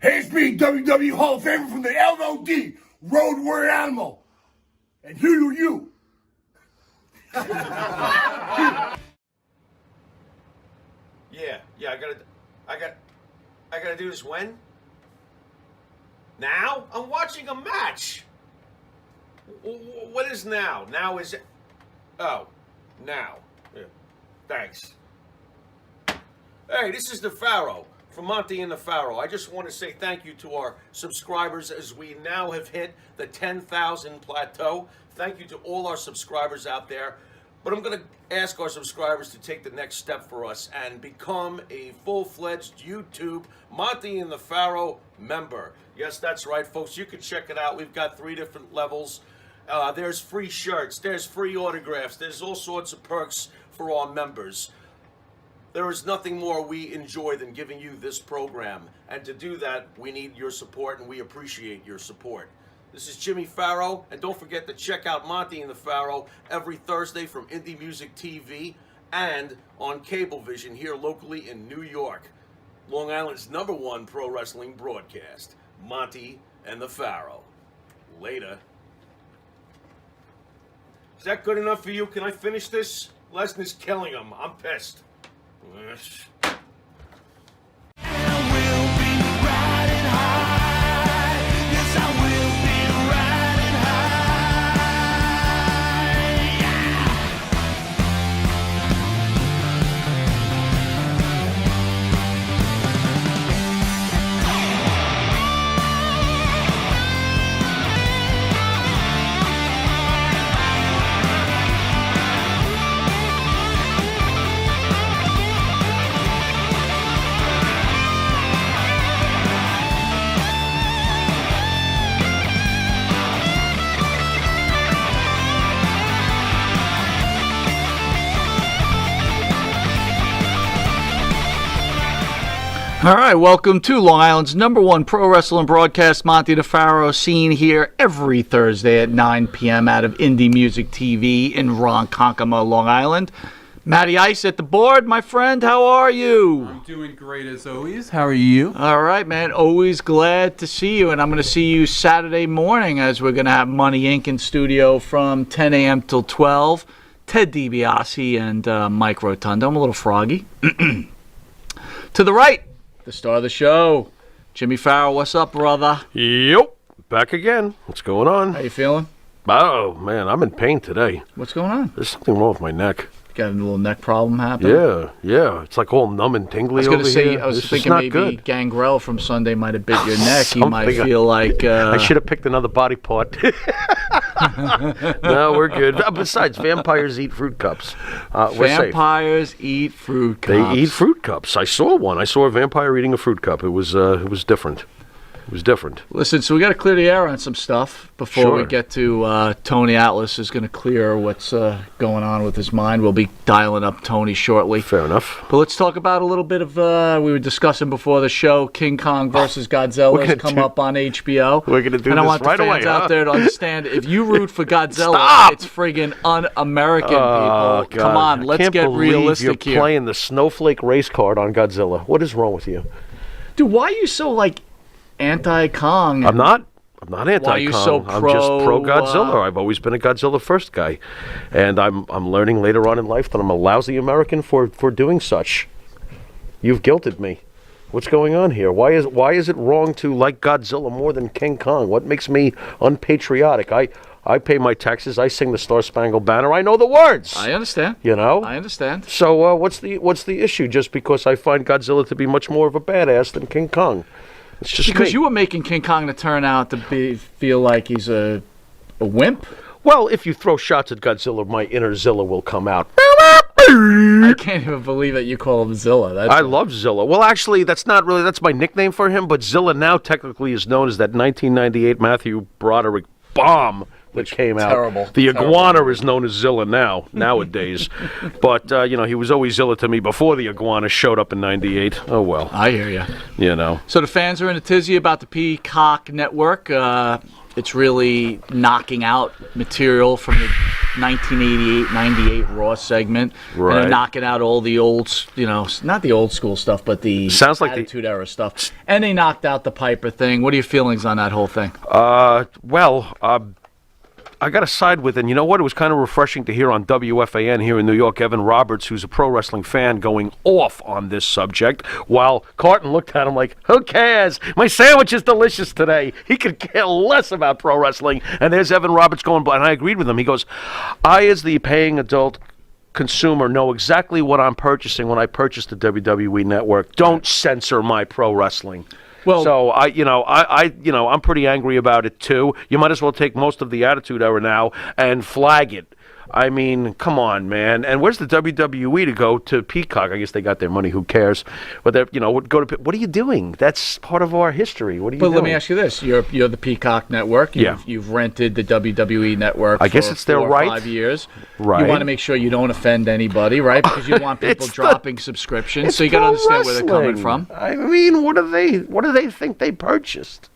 Hey, it's me, WWE Hall of Fame from the LOD, Road Warrior Animal. And you. Yeah, I gotta do this when? Now? I'm watching a match. What is now? Now is, oh, now. Yeah. Thanks. Hey, this is the Pharaoh from Monty and the Pharaoh. I just want to say thank you to our subscribers as we now have hit the 10,000 plateau. Thank you to all our subscribers out there. But I'm going to ask our subscribers to take the next step for us and become a full-fledged YouTube Monty and the Pharaoh member. Yes, that's right, folks. You can check it out. We've got 3 different levels. There's free shirts. There's free autographs. There's all sorts of perks for our members. There is nothing more we enjoy than giving you this program. And to do that, we need your support, and we appreciate your support. This is Jimmy Pharaoh, and don't forget to check out Monty and the Pharaoh every Thursday from Indie Music TV and on Cablevision here locally in New York. Long Island's #1 pro wrestling broadcast, Monty and the Pharaoh. Later. Is that good enough for you? Can I finish this? Lesnar's killing him. I'm pissed. All right, welcome to Long Island's #1 pro wrestling broadcast, Monty the Pharaoh, seen here every Thursday at 9 p.m. out of Indie Music TV in Ronkonkoma, Long Island. Matty Ice at the board, my friend. How are you? I'm doing great as always. How are you? All right, man. Always glad to see you, and I'm going to see you Saturday morning as we're going to have Money Inc. in studio from 10 a.m. till 12. Ted DiBiase and Mike Rotundo. I'm a little froggy. To the right, the star of the show, Jimmy Farrell. What's up, brother? Yep, back again. What's going on? How you feeling? Oh, man, I'm in pain today. What's going on? There's something wrong with my neck. Got a little neck problem happening? Yeah. It's like all numb and tingly over here. I was thinking maybe good. Gangrel from Sunday might have bit your neck. You might feel like... I should have picked another body part. No, we're good. Besides, vampires eat fruit cups. Vampires eat fruit cups. They eat fruit cups. I saw one. I saw a vampire eating a fruit cup. It was different. It was different. Listen, so we got to clear the air on some stuff before we get to Tony Atlas is going to clear what's going on with his mind. We'll be dialing up Tony shortly. Fair enough. But let's talk about a little bit of, we were discussing before the show, King Kong versus Godzilla has come up on HBO. We're going to do and this I want right the fans away, out there to understand, if you root for Godzilla, it's friggin' un-American, people. God. Come on, let's get realistic you're here. Playing the snowflake race card on Godzilla. What is wrong with you? Dude, why are you so, like, anti-Kong? I'm not anti-Kong. Why are you so I'm just pro Godzilla. I've always been a Godzilla first guy, and I'm learning later on in life that I'm a lousy American for doing such. You've guilted me. What's going on here? Why is it wrong to like Godzilla more than King Kong? What makes me unpatriotic? I pay my taxes. I sing the Star Spangled Banner. I know the words. I understand. You know. I understand. So what's the issue? Just because I find Godzilla to be much more of a badass than King Kong? It's just because me. you were making King Kong to turn out to feel like he's a wimp. Well, if you throw shots at Godzilla, my inner Zilla will come out. I can't even believe that you call him Zilla. I love Zilla. Well, actually, that's my nickname for him, but Zilla now technically is known as that 1998 Matthew Broderick bomb that came out. Terrible. The iguana is known as Zilla nowadays. But, he was always Zilla to me before the iguana showed up in 98. Oh, well. I hear you. You know. So the fans are in a tizzy about the Peacock network. It's really knocking out material from the 1988, 98 Raw segment. Right. And they're knocking out all the old, not the old school stuff, but the Sounds like Attitude Era stuff. And they knocked out the Piper thing. What are your feelings on that whole thing? I got to side with it. And you know what? It was kind of refreshing to hear on WFAN here in New York, Evan Roberts, who's a pro wrestling fan, going off on this subject, while Carton looked at him like, who cares? My sandwich is delicious today. He could care less about pro wrestling. And there's Evan Roberts going, and I agreed with him. He goes, I, as the paying adult consumer, know exactly what I'm purchasing when I purchase the WWE Network. Don't censor my pro wrestling. Well, so I'm pretty angry about it too. You might as well take most of the Attitude Era now and flag it. I mean, come on, man. And where's the WWE to go to Peacock? I guess they got their money. Who cares? But they're, go to. What are you doing? That's part of our history. What are you doing? But let me ask you this: you're the Peacock Network. You've rented the WWE Network. I guess it's their right. 5 years. Right. You want to make sure you don't offend anybody, right? Because you want people dropping subscriptions. So you got to understand where they're coming from. I mean, what do they think they purchased?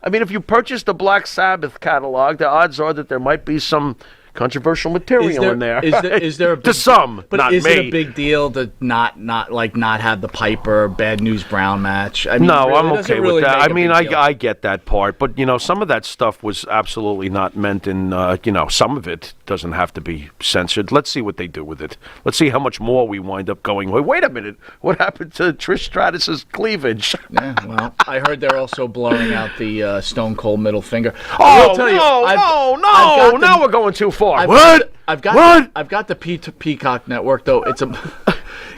I mean, if you purchased the Black Sabbath catalog, the odds are that there might be some controversial material in there. Is there a big, to some, but not is me. it a big deal to not have the Piper Bad News Brown match? I mean, no, really, I'm okay really with that. I mean, I I get that part, but some of that stuff was absolutely not meant in. Some of it doesn't have to be censored. Let's see what they do with it. Let's see how much more we wind up going. Wait a minute, what happened to Trish Stratus's cleavage? Yeah, well, I heard they're also blurring out the Stone Cold middle finger. Oh no! Now we're going too far. I've got the Peacock Network though.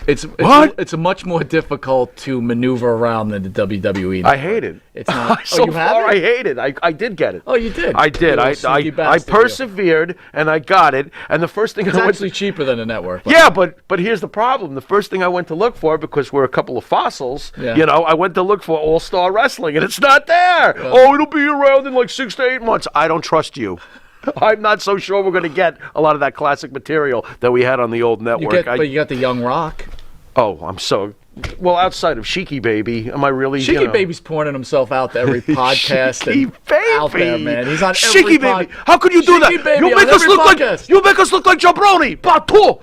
It's a much more difficult to maneuver around than the WWE Network. I hate it. It's not. So you have far, it? I hate it. I did get it. Oh, you did. I did. I persevered and I got it. And the first thing it's actually cheaper than a network. Yeah, but here's the problem. The first thing I went to look for, because we're a couple of fossils, I went to look for All Star Wrestling, and it's not there. It'll be around in like 6 to 8 months. I don't trust you. I'm not so sure we're going to get a lot of that classic material that we had on the old network. But you got the Young Rock. Oh, I'm so... Well, outside of Sheiky Baby, am I really... Sheiky Baby's pouring himself out to every podcast. Sheiky Baby! Out there, man. He's on Sheiky every Baby! How could you do that? You make us look like Jabroni! Bato!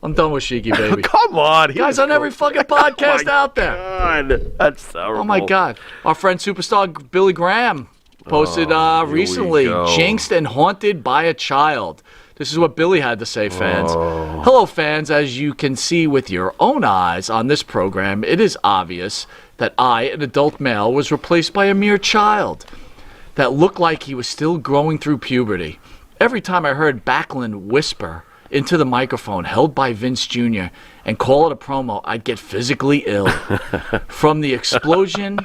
I'm done with Sheiky Baby. Come on. Guy's on every fucking podcast out there. God, that's terrible. Oh, my God. Our friend superstar Billy Graham posted recently, jinxed and haunted by a child. This is what Billy had to say, fans. Hello, fans. As you can see with your own eyes on this program, it is obvious that I, an adult male, was replaced by a mere child that looked like he was still growing through puberty. Every time I heard Backlund whisper into the microphone held by Vince Jr. and call it a promo, I'd get physically ill. From the explosion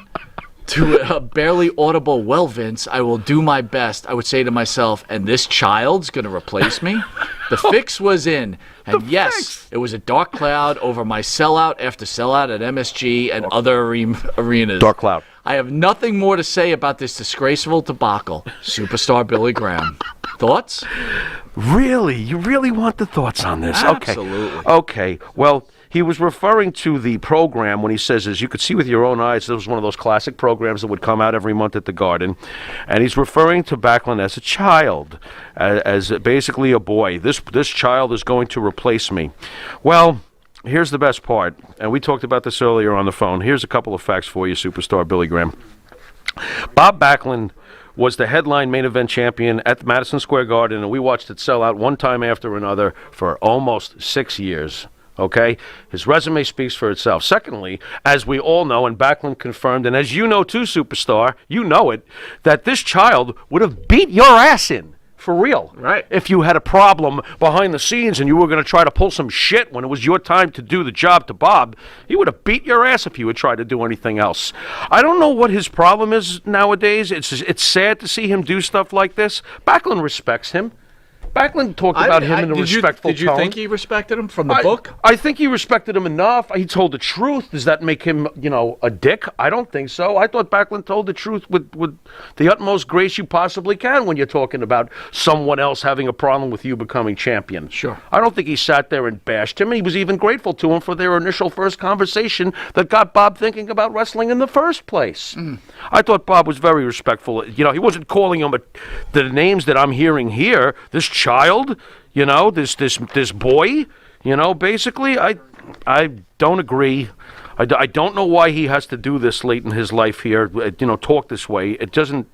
to a barely audible, well, Vince, I will do my best, I would say to myself, and this child's going to replace me? The fix was in. And yes, it was a dark cloud over my sellout after sellout at MSG and other arenas. Dark cloud. I have nothing more to say about this disgraceful debacle. Superstar Billy Graham. Thoughts? Really? You really want the thoughts on this? Absolutely. Okay. Well, he was referring to the program when he says, as you could see with your own eyes, this was one of those classic programs that would come out every month at the Garden. And he's referring to Backlund as a child, as basically a boy. This child is going to replace me. Well, here's the best part. And we talked about this earlier on the phone. Here's a couple of facts for you, superstar Billy Graham. Bob Backlund was the headline main event champion at the Madison Square Garden, and we watched it sell out one time after another for almost 6 years. Okay? His resume speaks for itself. Secondly, as we all know, and Backlund confirmed, and as you know too, superstar, you know it, that this child would have beat your ass in. For real. Right. If you had a problem behind the scenes and you were going to try to pull some shit when it was your time to do the job to Bob, he would have beat your ass if you would try to do anything else. I don't know what his problem is nowadays. It's sad to see him do stuff like this. Backlund respects him. Backlund talked about him in a respectful tone. Did you think he respected him from the book? I think he respected him enough. He told the truth. Does that make him, a dick? I don't think so. I thought Backlund told the truth with the utmost grace you possibly can when you're talking about someone else having a problem with you becoming champion. Sure. I don't think he sat there and bashed him. He was even grateful to him for their initial first conversation that got Bob thinking about wrestling in the first place. I thought Bob was very respectful. He wasn't calling him the names that I'm hearing here. This child, this boy, basically, I don't agree. I don't know why he has to do this late in his life here, talk this way. It doesn't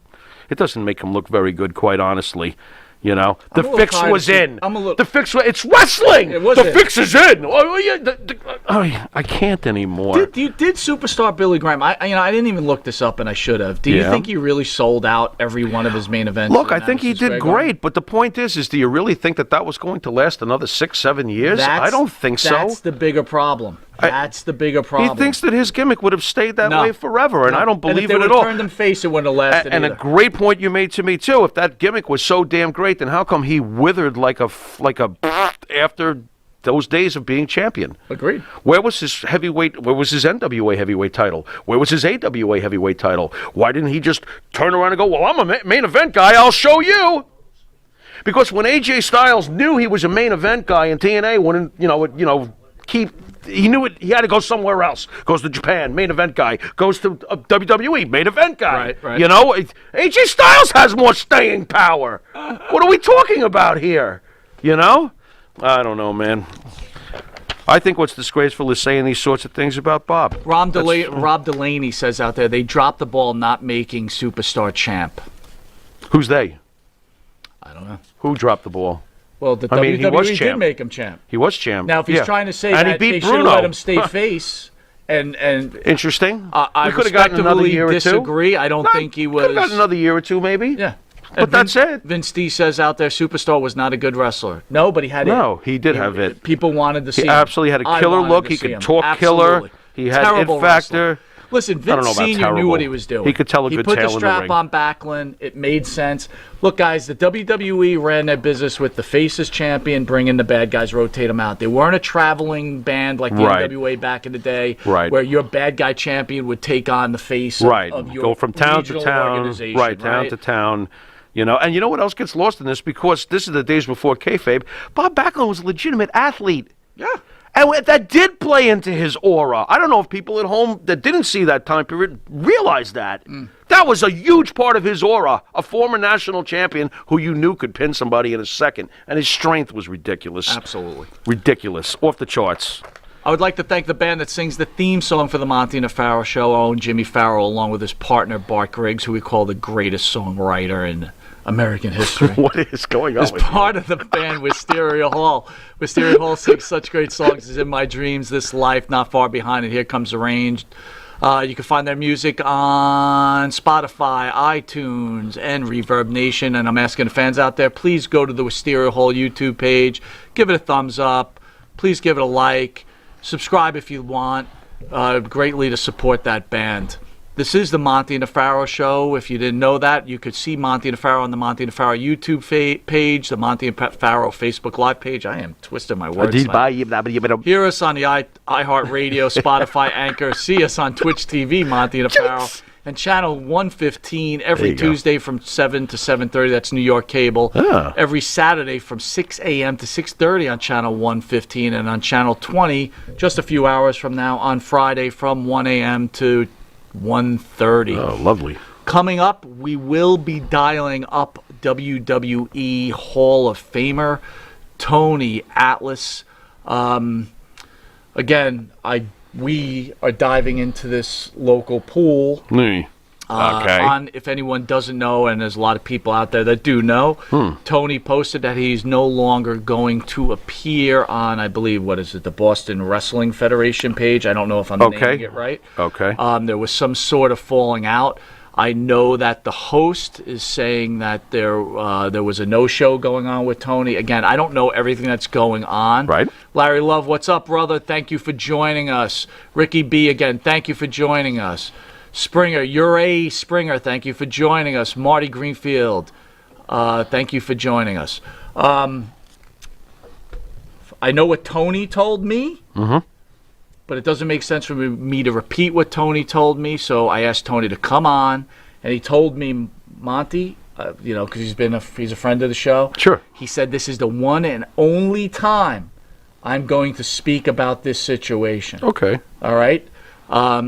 make him look very good, quite honestly. The fix was in. The fix was. It's wrestling. The fix is in. I can't anymore. Did superstar Billy Graham? I didn't even look this up, and I should have. Do you think he really sold out every one of his main events? Look, I think he did great, but the point is do you really think that was going to last another 6-7 years? I don't think so. That's the bigger problem. That's the bigger problem. He thinks that his gimmick would have stayed that way forever, and I don't believe it at all. If they turned him face, it wouldn't have lasted And either. a great point you made to me, too. If that gimmick was so damn great, then how come he withered like a after those days of being champion? Agreed. Where was his heavyweight? Where was his NWA heavyweight title? Where was his AWA heavyweight title? Why didn't he just turn around and go, well, I'm a main event guy, I'll show you? Because when AJ Styles knew he was a main event guy in TNA, he knew it. He had to go somewhere else. Goes to Japan, main event guy. Goes to WWE, main event guy. Right. AJ Styles has more staying power. What are we talking about here? I don't know, man. I think what's disgraceful is saying these sorts of things about Bob. Rob Delaney says out there they dropped the ball not making superstar champ. Who's they? I don't know. Who dropped the ball? Well, the he was WWE did champ. make him champ. He was champ. Now, if he's trying to say and that he beat they should have Bruno. let him stay face, and interesting. I we could have gotten another year or two. Disagree. I don't think he was. Could have gotten another year or two, maybe. Yeah. But that's it. Vince D says out there, Superstar was not a good wrestler. No, but he had it. No, he did have it. People wanted to see him. He absolutely had a killer look. He could talk killer. He had it factor. Listen, Vince Sr. knew what he was doing. He could tell a good tale in the ring. He put the strap on Backlund. It made sense. Look, guys, the WWE ran their business with the faces champion, bring in the bad guys, rotate them out. They weren't a traveling band like the NWA back in the day, where your bad guy champion would take on the face of your go from town to regional town, organization. Town to town. And you know what else gets lost in this? Because this is the days before kayfabe. Bob Backlund was a legitimate athlete. Yeah. And that did play into his aura. I don't know if people at home that didn't see that time period realize that. That was a huge part of his aura. A former national champion who you knew could pin somebody in a second. And his strength was ridiculous. Absolutely. Ridiculous. Off the charts. I would like to thank the band that sings the theme song for the Monty and the Farrell Show, our own Jimmy Farrell, along with his partner Bart Griggs, who we call the greatest songwriter in American history. What is going on? As part of the band Wisteria Hall. Wisteria Hall sings such great songs as In My Dreams, This Life, Not Far Behind, and Here Comes the Rain. You can find their music on Spotify, iTunes, and Reverb Nation. And I'm asking the fans out there, please go to the Wisteria Hall YouTube page. Give it a thumbs up. Please give it a like. Subscribe if you want. Greatly to support that band. This is the Monty and the Farrell Show. If you didn't know that, you could see Monty and the Farrell on the Monty and the Farrell YouTube page, the Monty and Farrell Facebook Live page. I am twisting my words. Hear us on the iHeartRadio, Spotify, Anchor. See us on Twitch TV, Monty and the Farrell. And channel 115 every Tuesday from 7 to 7:30. That's New York cable. Every Saturday from 6 a.m. to 6:30 on channel 115. And on channel 20, just a few hours from now, on Friday from 1 a.m. to 1:30. Oh, lovely. Coming up, we will be dialing up WWE Hall of Famer Tony Atlas. Again, we are diving into this local pool. Okay. If anyone doesn't know, and there's a lot of people out there that do know, Tony posted that he's no longer going to appear on, I believe, the Boston Wrestling Federation page. I don't know if I'm naming it right. Okay. There was some sort of falling out. I know that the host is saying that there was a no-show going on with Tony. Again, I don't know everything that's going on. Right. Larry Love, what's up, brother? Thank you for joining us. Ricky B, again, thank you for joining us. Springer, you're Springer, thank you for joining us. Marty Greenfield, thank you for joining us. I know what Tony told me, but it doesn't make sense for me to repeat what Tony told me. So I asked Tony to come on, and he told me, Monty, because he's a friend of the show. Sure. He said this is the one and only time I'm going to speak about this situation. Okay. All right.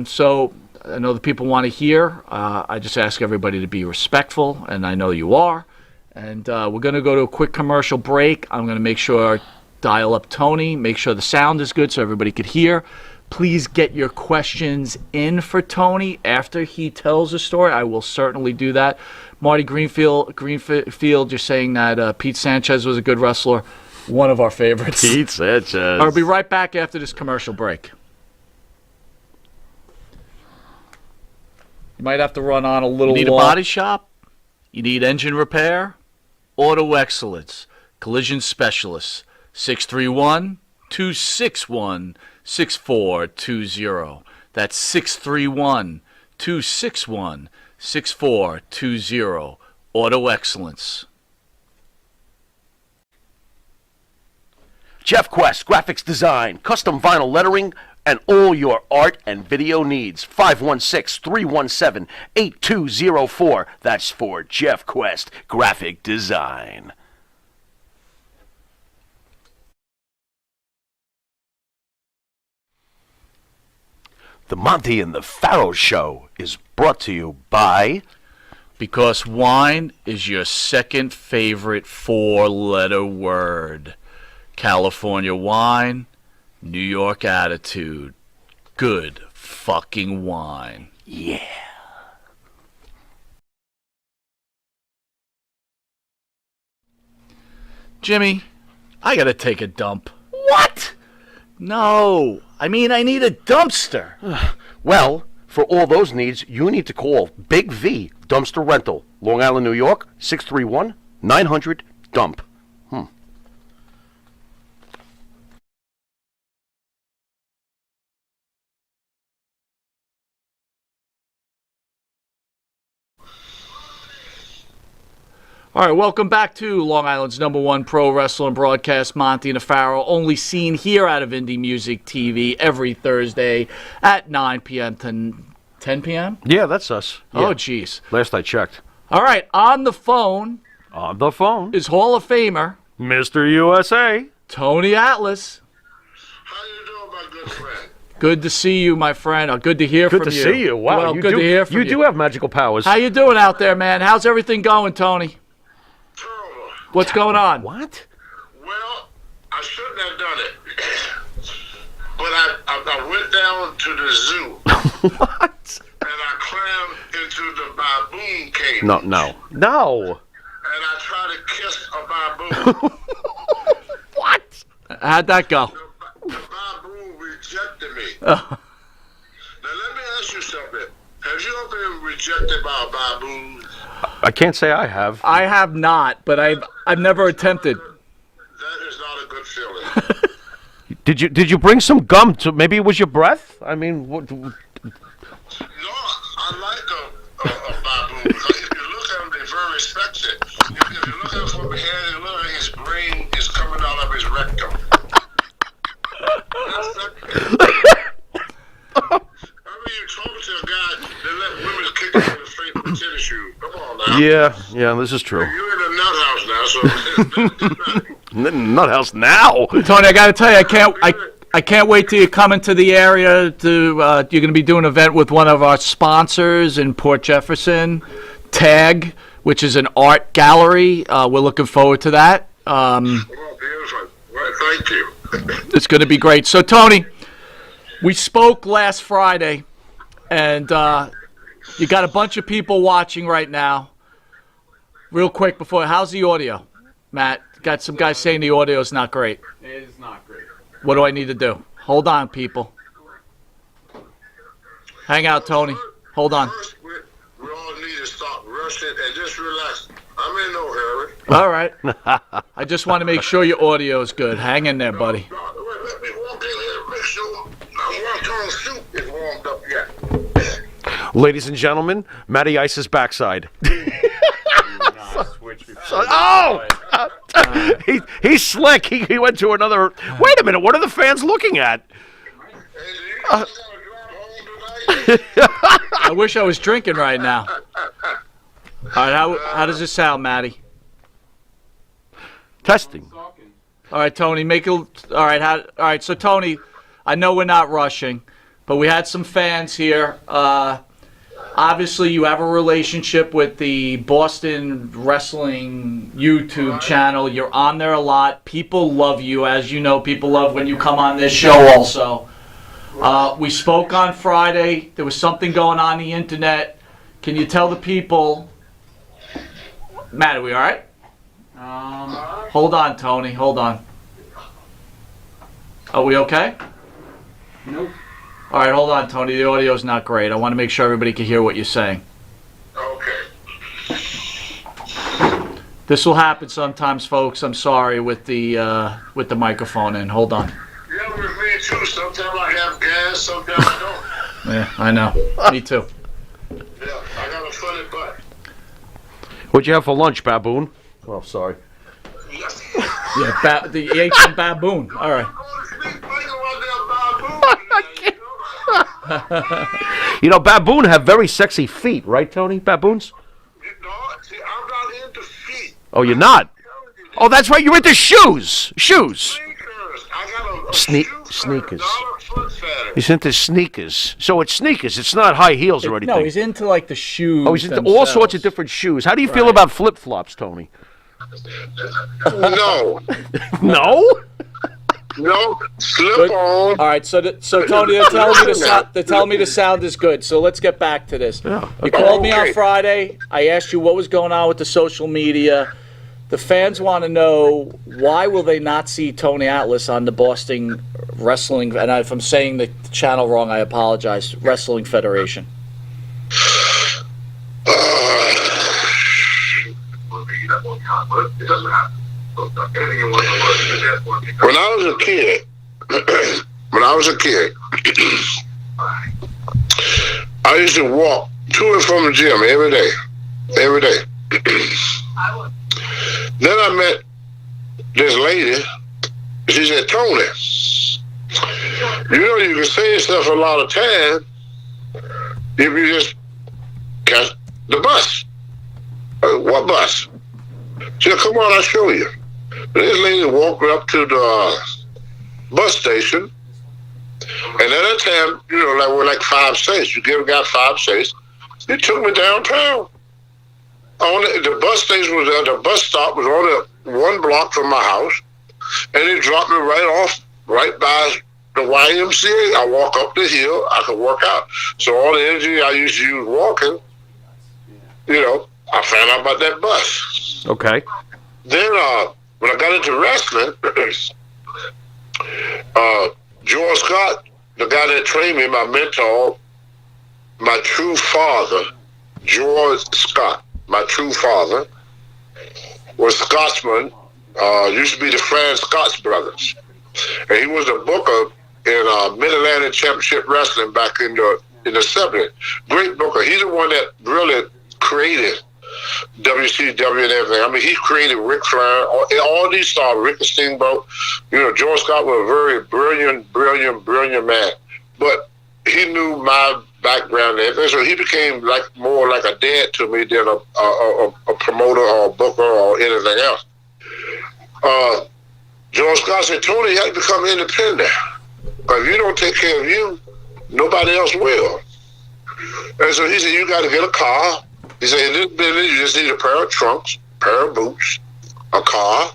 So I know the people want to hear. I just ask everybody to be respectful, and I know you are. And we're going to go to a quick commercial break. I'm going to make sure dial up Tony, make sure the sound is good so everybody could hear. Please get your questions in for Tony after he tells the story. I will certainly do that. Marty Greenfield, you're saying that Pete Sanchez was a good wrestler. One of our favorites. Pete Sanchez. I'll be right back after this commercial break. You might have to run on a little. You need a body shop? You need engine repair? Auto Excellence. Collision Specialists. 631-261-6420. That's 631-261-6420. Auto Excellence. Jeff Quest, graphics design, custom vinyl lettering, and all your art and video needs. 516-317-8204. That's for Jeff Quest, graphic design. The Monty and the Pharaoh Show is brought to you by... Because wine is your second favorite four-letter word. California wine, New York attitude. Good fucking wine. Yeah. Jimmy, I gotta take a dump. What? No, I mean I need a dumpster. Well, for all those needs, you need to call Big V Dumpster Rental, Long Island, New York, 631-900-DUMP. All right, welcome back to Long Island's #1 pro wrestling broadcast, Monty and the Pharaoh, only seen here out of Indie Music TV every Thursday at 9 p.m. to 10 p.m.? Yeah, that's us. Oh, Yeah. jeez. Last I checked. All right, on the phone On the phone, is Hall of Famer Mr. USA. Tony Atlas. How you doing, my good friend? Good to see you, my friend. Good to hear Good from to you. see you. Wow, Well, you good do, to hear from you. You do have magical powers. How you doing out there, man? How's everything going, Tony? Terrible. What's going on? What? Well, I shouldn't have done it. But I went down to the zoo. What? And I climbed into the baboon cave. No. And I tried to kiss a baboon. What? How'd that go? The baboon rejected me. Now let me ask you something. Have you ever been rejected by a baboon? I can't say I have. I have not, but I've never attempted. That is not a good feeling. Did you bring some gum? To maybe it was your breath. I mean, what? No, I like a baboon because if you look at him, they're very respected. If you look at him from behind, you look like his brain is coming out of his rectum. Remember you talking to a guy that let women kick him in the face with a tennis shoe. Come on now. Yeah, this is true. You're in a nut house now, so Nut house now. Tony, I got to tell you, I can't wait till you come into the area. You're going to be doing an event with one of our sponsors in Port Jefferson, TAG, which is an art gallery. We're looking forward to that. well, beautiful. Well, thank you. It's going to be great. So, Tony, we spoke last Friday, and you got a bunch of people watching right now. Real quick how's the audio, Matt? Got some guys saying the audio is not great. It is not great. What do I need to do? Hold on, people. Hang out, Tony. Hold on. First, we all need to stop rushing and just relax. I'm in no hurry. All right. I just want to make sure your audio is good. Hang in there, buddy. Let me walk in here and make sure my one-ton soup is warmed up yet. Ladies and gentlemen, Matty Ice's backside. Switch before. Oh! He's slick. He went to another. Wait a minute. What are the fans looking at? I wish I was drinking right now. All right, how does this sound, Maddie? Testing. All right, Tony, all right, so Tony, I know we're not rushing, but we had some fans here. Obviously, you have a relationship with the Boston Wrestling YouTube channel. You're on there a lot. People love you. As you know, people love when you come on this show also. We spoke on Friday. There was something going on the internet. Can you tell the people... Matt, are we all right? Hold on, Tony. Hold on. Are we okay? Nope. All right, hold on, Tony. The audio's not great. I want to make sure everybody can hear what you're saying. Okay. This will happen sometimes, folks. I'm sorry with the microphone in. Hold on. Yeah, with me too. Sometimes I have gas, sometimes I don't. Yeah, I know. Me too. Yeah, I got a funny butt. What'd you have for lunch, baboon? Oh, sorry. Yeah, you ate some baboon. All right. You know, baboon have very sexy feet, right, Tony? Baboons? See, I'm not into feet. Oh, you're not? Oh, that's right. You're into shoes. Shoes. I got a Sneakers. $1 fetter. He's into sneakers. So it's sneakers. It's not high heels or anything. No, he's into like the shoes. Oh, he's into all sorts of different shoes. How do you feel about flip-flops, Tony? No. No? No. Slip on. All right, so Tony, they're telling me the sound is good. So let's get back to this. Yeah, You okay. called me on Friday. I asked you what was going on with the social media. The fans want to know, why will they not see Tony Atlas on the Boston Wrestling, and if I'm saying the channel wrong, I apologize, Wrestling Federation? When I was a kid, I used to walk to and from the gym every day. Then I met this lady. She said, Tony, you know you can say stuff a lot of time if you just catch the bus. What bus? She said, come on, I'll show you. This lady walked up to the bus station, and at that time, you know, like we're like 5 cents. You give a guy 5 cents. He took me downtown. The bus station was there. The bus stop was only 1 block from my house, and he dropped me right by the YMCA. I walk up the hill. I could work out. So all the energy I used to use walking, you know, I found out about that bus. Okay. Then when I got into wrestling, George Scott, the guy that trained me, my mentor, my true father, George Scott, my true father, was Scotsman, used to be the Fran Scott's brothers. And he was a booker in Mid-Atlantic Championship Wrestling back in the 70s. Great booker. He's the one that really created WCW and everything. I mean, he created Ric Flair, all these stars, Rick Steamboat. You know, George Scott was a very brilliant man. But he knew my background and everything, so he became more like a dad to me than a promoter or a booker or anything else. George Scott said, Tony, you have to become independent. Because if you don't take care of you, nobody else will. And so he said, you got to get a car. He said, in this business, you just need a pair of trunks, pair of boots, a car,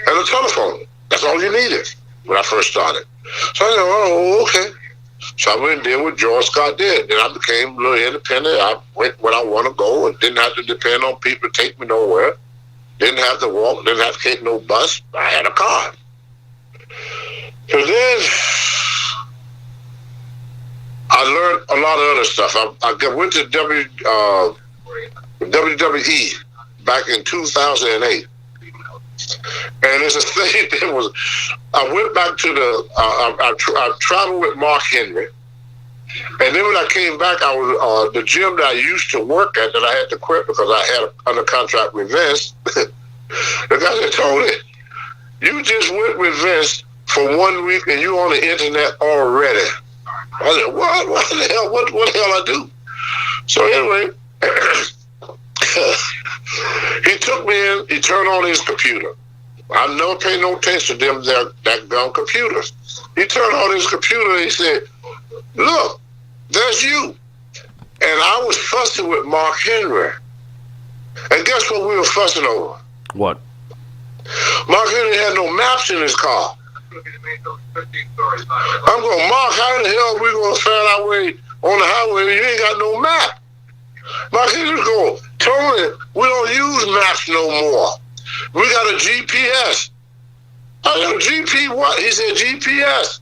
and a telephone. That's all you needed when I first started. So I said, oh, okay. So I went and did what George Scott did. Then I became a little independent. I went where I want to go and didn't have to depend on people to take me nowhere. Didn't have to walk, didn't have to take no bus. I had a car. So then I learned a lot of other stuff. I went to WWE back in 2008. And it's a thing that was, I went back to I traveled with Mark Henry. And then when I came back, I was, the gym that I used to work at that I had to quit because I had under contract with Vince, The guy said, Tony, you just went with Vince for 1 week and you on the internet already. I said, what? What the hell? What the hell I do? So anyway, he took me in, he turned on his computer. I never paid no attention to them, that gun computers. He turned on his computer and he said, look, there's you. And I was fussing with Mark Henry. And guess what we were fussing over? What? Mark Henry had no maps in his car. I'm going, Mark, how in the hell are we going to find our way on the highway when you ain't got no map? Mark Henry's going, Tony, we don't use maps no more. We got a GPS. I said, GP what? He said, GPS.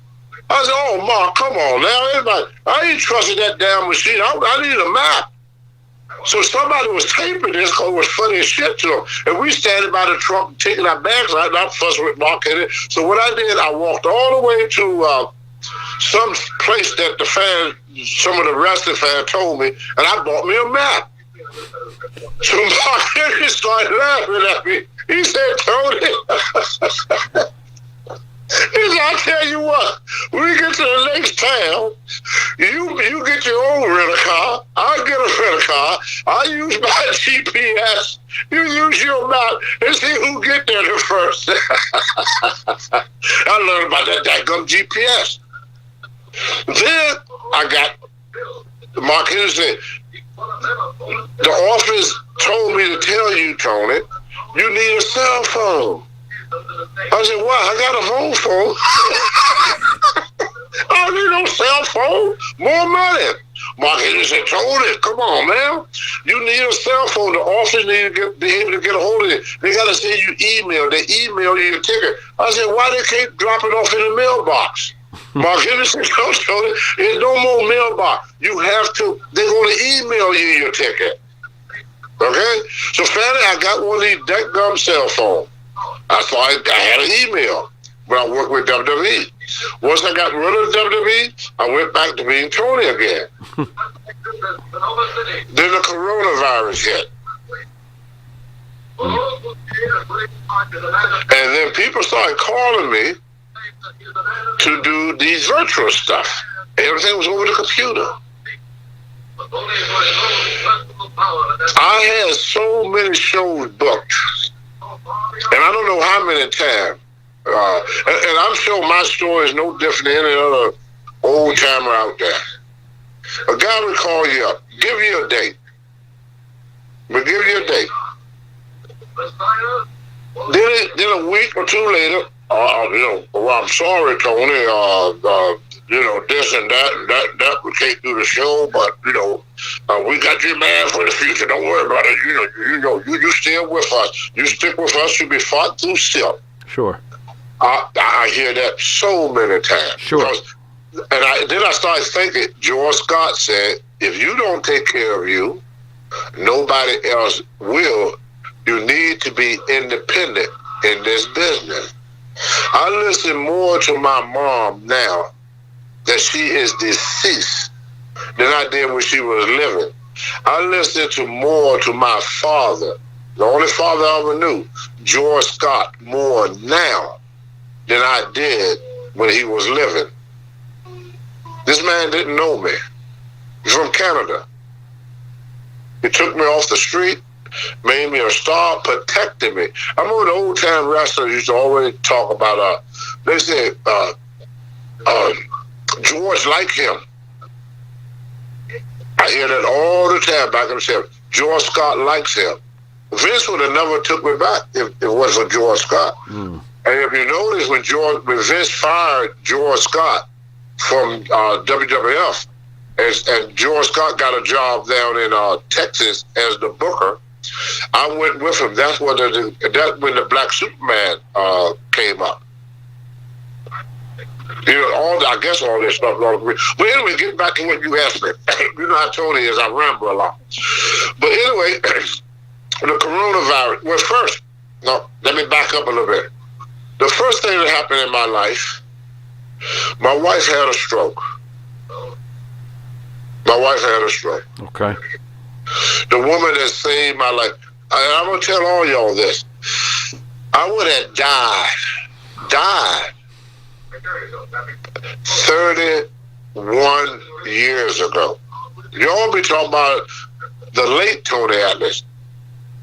I said, oh, Mark, come on now. Everybody, I ain't trusting that damn machine. I need a map. So somebody was taping this because it was funny as shit to them. And we standing by the truck taking our bags out, and I'm fussing with Mark in it. So what I did, I walked all the way to some place that some of the wrestling fans told me, and I bought me a map. So Mark Henry started laughing at me. He said, Tony, he said, I tell you what, when we get to the next town, you get your own rental car, I get a rental car, I use my GPS, you use your map, and see who get there the first. I learned about that daggum GPS. Then I got, Mark Henry said, the office told me to tell you, Tony, you need a cell phone. I said, what? I got a home phone. I don't need no cell phone. More money. Mark Henry said, Tony, come on, man. You need a cell phone. The office need to be able to get a hold of it. They got to send you email. They email you your ticket. I said, why they can't drop it off in the mailbox? Mark Henry said, no, Tony, there's no more mailbox. You have to, they're going to email you your ticket. Okay? So finally, I got one of these deck-gum cell phones. I had an email when I worked with WWE. Once I got rid of WWE, I went back to being Tony again. Then the coronavirus hit. And then people started calling me to do these virtual stuff. Everything was over the computer. I had so many shows booked, and I don't know how many times. And I'm sure my story is no different than any other old timer out there. A guy would call you up, give you a date. We'll give you a date. Then a week or two later, well, I'm sorry, Tony, this and that, we can't do the show, but, we got you, man, for the future. Don't worry about it. You still with us. You stick with us, you'll be fought through still. Sure. I hear that so many times. Sure. Then I started thinking, George Scott said, if you don't take care of you, nobody else will. You need to be independent in this business. I listen more to my mom now that she is deceased than I did when she was living. I listen more to my father, the only father I ever knew, George Scott, more now than I did when he was living. This man didn't know me. He's from Canada. He took me off the street, made me a star, protected me. I remember the old time wrestlers used to always talk about, they said, George liked him. I hear that all the time back in the 70s. George Scott likes him. Vince would have never took me back if it wasn't for George Scott. Mm. And if you notice, when Vince fired George Scott from WWF, and George Scott got a job down in Texas as the booker, I went with him. That's when the Black Superman came up. I guess all this stuff. But anyway, getting back to what you asked me. You know how Tony is, I ramble a lot. But anyway, the coronavirus. Well, first, let me back up a little bit. The first thing that happened in my life, my wife had a stroke. Okay. The woman that saved my life. I'm going to tell all y'all this. I would have died 31 years ago. Y'all be talking about the late Tony Atlas.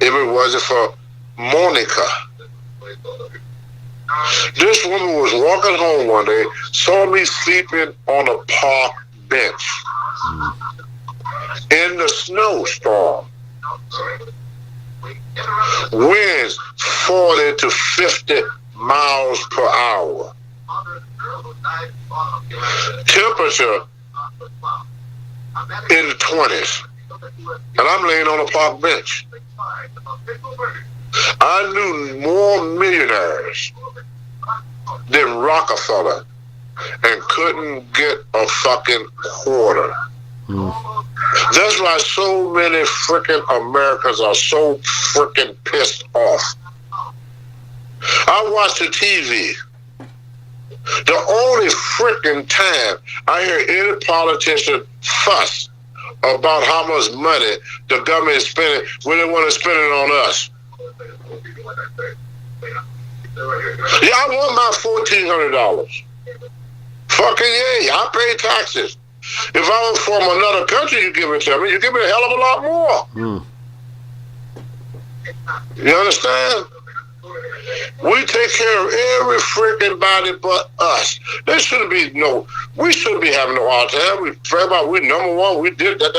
If it wasn't for Monica. This woman was walking home one day, saw me sleeping on a park bench in the snowstorm. Winds 40 to 50 miles per hour. Temperature in the 20s. And I'm laying on a park bench. I knew more millionaires than Rockefeller and couldn't get a fucking quarter. That's why so many freaking Americans are so freaking pissed off. I watch the TV. The only freaking time I hear any politician fuss about how much money the government is spending when they want to spend it on us. Yeah, I want my $1,400. Fucking yay, I pay taxes. If I was from another country, you give it to me, you give me a hell of a lot more. You understand? We take care of every freaking body but us. There shouldn't be we shouldn't be having no hard time. We pray about we number one, we did that.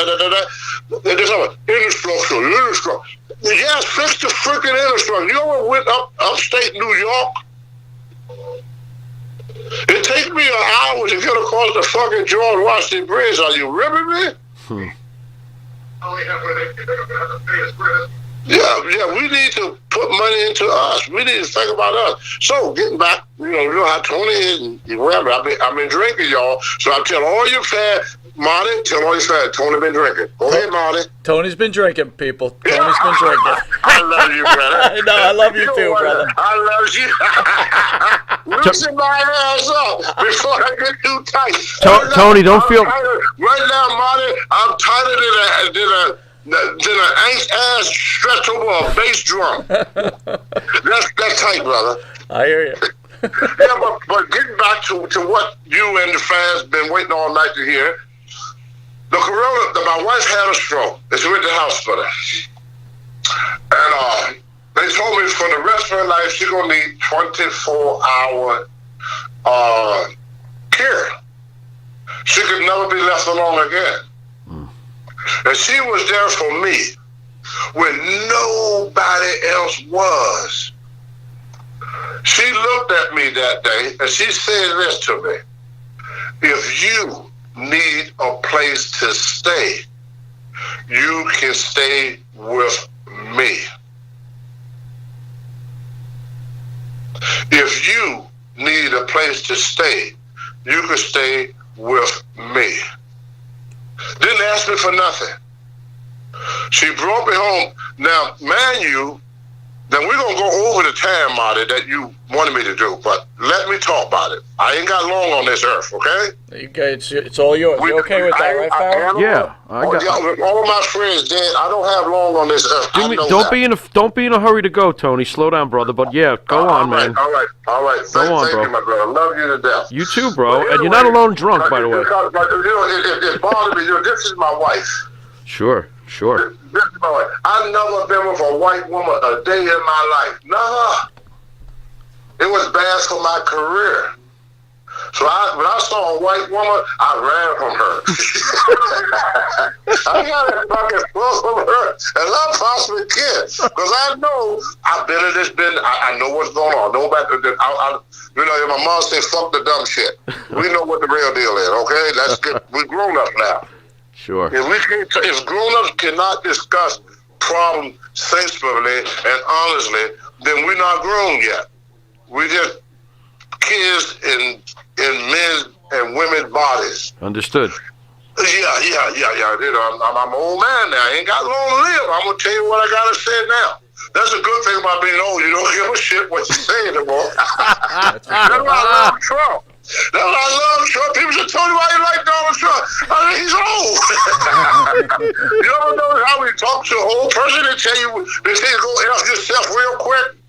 They're just talking about infrastructure. Yes, fix the freaking infrastructure. You ever went upstate New York? It takes me an hour to get across the fucking George Washington Bridge. Are you ripping me? Yeah, we need to put money into us. We need to think about us. So, getting back, you know how Tony is and whatever. I've been drinking, y'all. So I tell all you fans, Marty, tell all you fans, Tony been drinking. Go ahead, Marty. Tony's been drinking, people. Tony's been drinking. I love you, brother. No, I love you too, brother. I love you. Loosen my ass up before I get too tight. Tony, don't feel... Right now, Marty, I'm tighter than an ass stretched over a bass drum. That's tight, brother. I hear you. Yeah, but getting back to what you and the fans been waiting all night to hear, my wife had a stroke. She went to the hospital. And they told me for the rest of her life, she's going to need 24-hour care. She could never be left alone again. And she was there for me when nobody else was. She looked at me that day and she said this to me: if you need a place to stay, you can stay with me. If you need a place to stay, you can stay with me. Didn't ask me for nothing. She brought me home. Now, man, then we're going to go over the time, Marty, that you wanted me to do, but let me talk about it. I ain't got long on this earth, okay? It's all yours. You okay with that, right, Farrell? Yeah. All of my friends dead. I don't have long on this earth. Don't be in a hurry to go, Tony. Slow down, brother. But yeah, go on, man. All right. Thank you, my brother. I love you to death. You too, bro. And you're not alone drunk, by the way. It bothers me. This is my wife. Sure. This is my wife. I've never been with a white woman a day in my life. Nah. It was bad for my career. So when I saw a white woman, I ran from her. I got a fucking close from her as I possibly can. Because I know I've been in this business. I know what's going on. If my mom said, fuck the dumb shit. We know what the real deal is, okay? We're grown up now. Sure. If grown-ups cannot discuss problems sensibly and honestly, then we're not grown yet. We're just kids in men's and women's bodies. Understood. Yeah. I'm an old man now. I ain't got long to live. I'm going to tell you what I got to say now. That's a good thing about being old. You don't give a shit what you say anymore. That's why I love Trump. That's why I love Trump. People say, Tony, why you like Donald Trump? I mean, he's old. You ever know how we talk to an old person and tell you, they say, go help yourself real quick?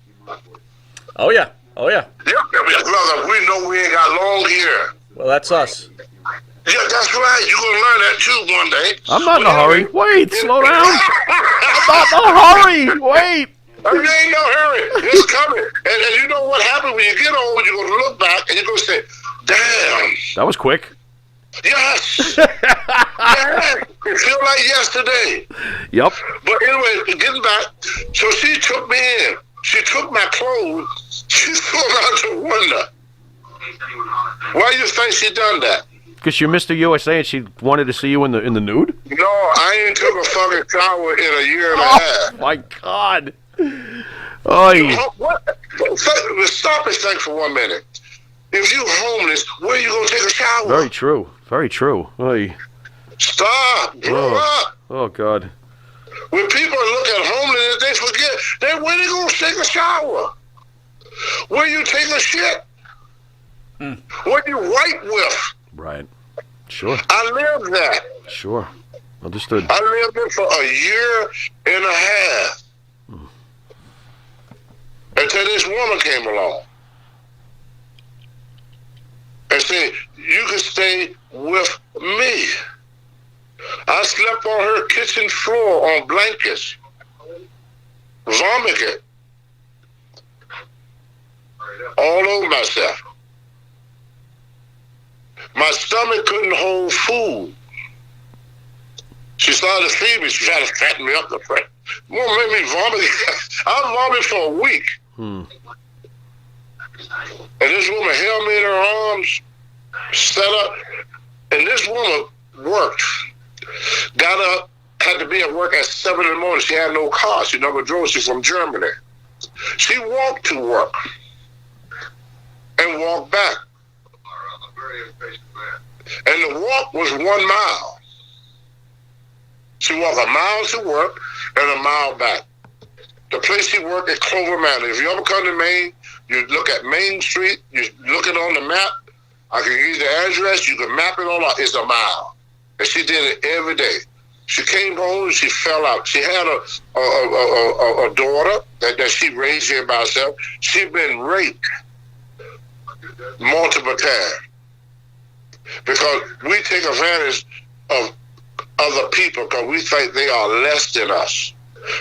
Oh, yeah. Oh, yeah. Yep, brother, we know we ain't got long here. Well, that's us. Yeah, that's right. You're going to learn that too one day. I'm not in a hurry. Wait, slow down. I'm not in a hurry. Wait. There ain't no hurry. It's coming. And you know what happens when you get old? You're going to look back and you're going to say, damn. That was quick. Yes. Yeah. It feels like yesterday. Yep. But anyway, getting back, so she took me in. She took my clothes. She threw them out the window. Why do you think she done that? Because you're Mr. USA and she wanted to see you in the nude? No, I ain't took a fucking shower in a year and a half. My God. Oy. What? Stop and think for 1 minute. If you homeless, where you gonna take a shower? Very true. Very true. Oy. Stop. Grow up. Oh, God. When people look at homelessness, they forget where they gonna take a shower. Where you take a shit. What you wipe with. Right. Sure. I lived that. Sure. Understood. I lived it for a year and a half. Until this woman came along. And said, you can stay with me. I slept on her kitchen floor on blankets. Vomited. All over myself. My stomach couldn't hold food. She started to feed me. She tried to fatten me up. Woman made me vomit. I vomited for a week. And this woman held me in her arms, set up, and this woman worked. Got up, had to be at work at 7 in the morning. She had no car. She never drove. She's from Germany. She walked to work and walked back. And the walk was 1 mile. She walked a mile to work and a mile back. The place she worked at Clover Manor. If you ever come to Maine, you look at Main Street, you look it on the map. I can give you the address, you can map it all out. It's a mile. And she did it every day. She came home and she fell out. She had a daughter that she raised here by herself. She'd been raped multiple times. Because we take advantage of other people because we think they are less than us.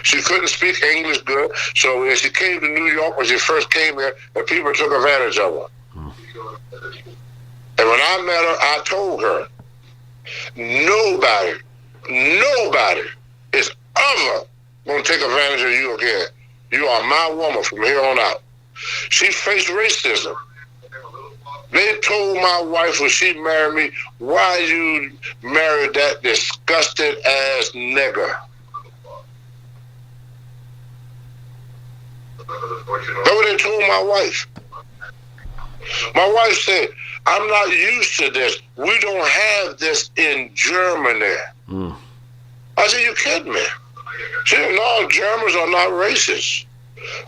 She couldn't speak English good, so when she came to New York, when she first came here, the people took advantage of her. And when I met her, I told her, nobody is ever going to take advantage of you again. You are my woman from here on out. She faced racism. They told my wife when she married me, why you married that disgusting ass nigger? That's what they told my wife. My wife said, I'm not used to this. We don't have this in Germany. I said, you kidding me? She said, no, Germans are not racist.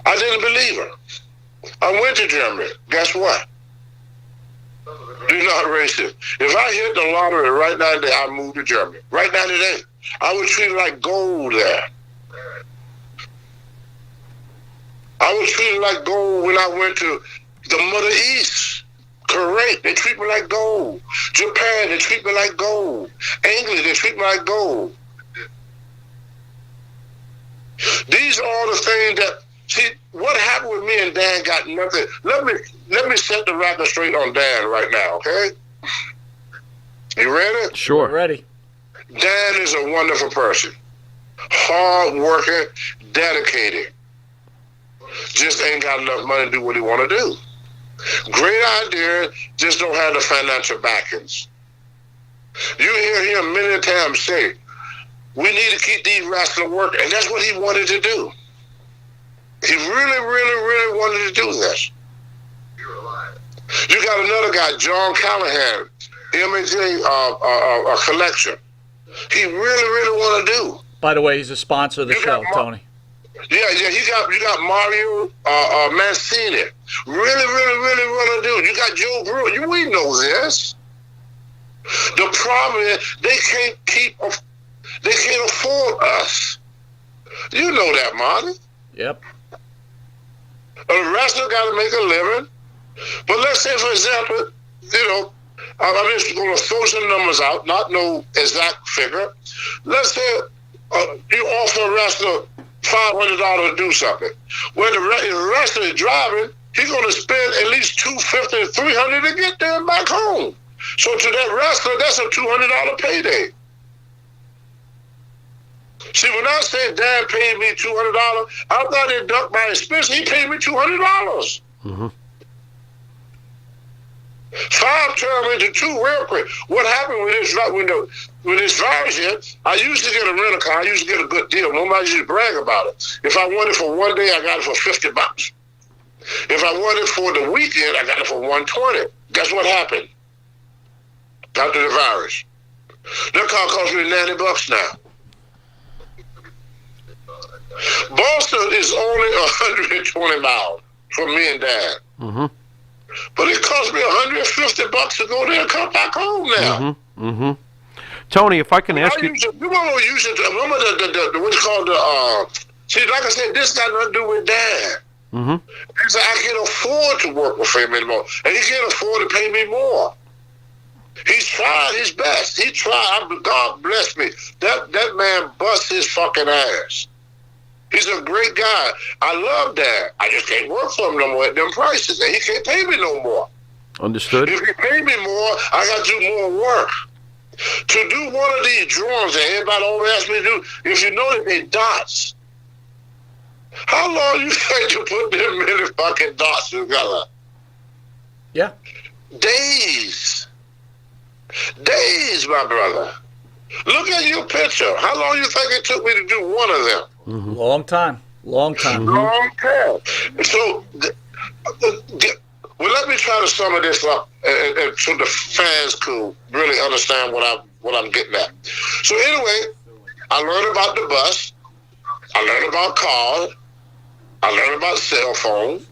I didn't believe her. I went to Germany. Guess what? They're not racist. If I hit the lottery right now today, I move to Germany. Right now today, I was treated like gold there. I was treated like gold when I went to the Middle East. Kuwait, they treat me like gold. Japan, they treat me like gold. England, they treat me like gold. These are all the things that, see, what happened with me and Dan got nothing. Let me set the record straight on Dan right now, okay? You ready? Sure. We're ready. Dan is a wonderful person. Hard working, dedicated. Just ain't got enough money to do what he want to do. Great idea, just don't have the financial backings. You hear him many times say, we need to keep these wrestlers working, and that's what he wanted to do. He really, really, really wanted to do this. You got another guy, John Callahan, MJ Collection. He really, really want to do. By the way, he's a sponsor of the show, Tony. Yeah, you got Mario Mancini. Really, really, really want to do. You got Joe Brewer. We know this. The problem is they can't afford us. You know that, Marty. Yep. A wrestler got to make a living. But let's say, for example, I'm just going to throw some numbers out, not no exact figure. Let's say you offer a wrestler $500 to do something. When the wrestler is driving, he's going to spend at least $250 to $300 to get there and back home. So to that wrestler, that's a $200 payday. See, when I say Dad paid me $200, I'm not deduct my expense. He paid me $200. Mm-hmm. 5 turned into 2 real quick. What happened with this virus hit, I used to get a rental car. I used to get a good deal. Nobody used to brag about it. If I wanted it for one day, I got it for $50. If I wanted it for the weekend, I got it for $120. Guess what happened? After the virus. That car cost me $90 now. Boston is only 120 miles from me and Dad. Mm-hmm. But it cost me $150 to go there and come back home now. Mm-hmm. Mm-hmm. Tony, if I can ask you... You want to use it, remember the what's called see, like I said, this got nothing to do with Dad. Mm-hmm. He said, I can't afford to work with him anymore. And he can't afford to pay me more. He's tried his best. He tried. God bless me. That man bust his fucking ass. He's a great guy. I love Dad. I just can't work for him no more at them prices. And he can't pay me no more. Understood. If he pay me more, I got to do more work. To do one of these drawings that everybody always asks me to do, if you know that they dots, how long you think to put them many fucking dots together? Yeah. Days. Days, my brother. Look at your picture. How long you think it took me to do one of them? Mm-hmm. Long time. Long time. Long time. So, well, let me try to sum this up, and so the fans could really understand what I'm getting at. So anyway, I learned about the bus. I learned about cars. I learned about cell phone.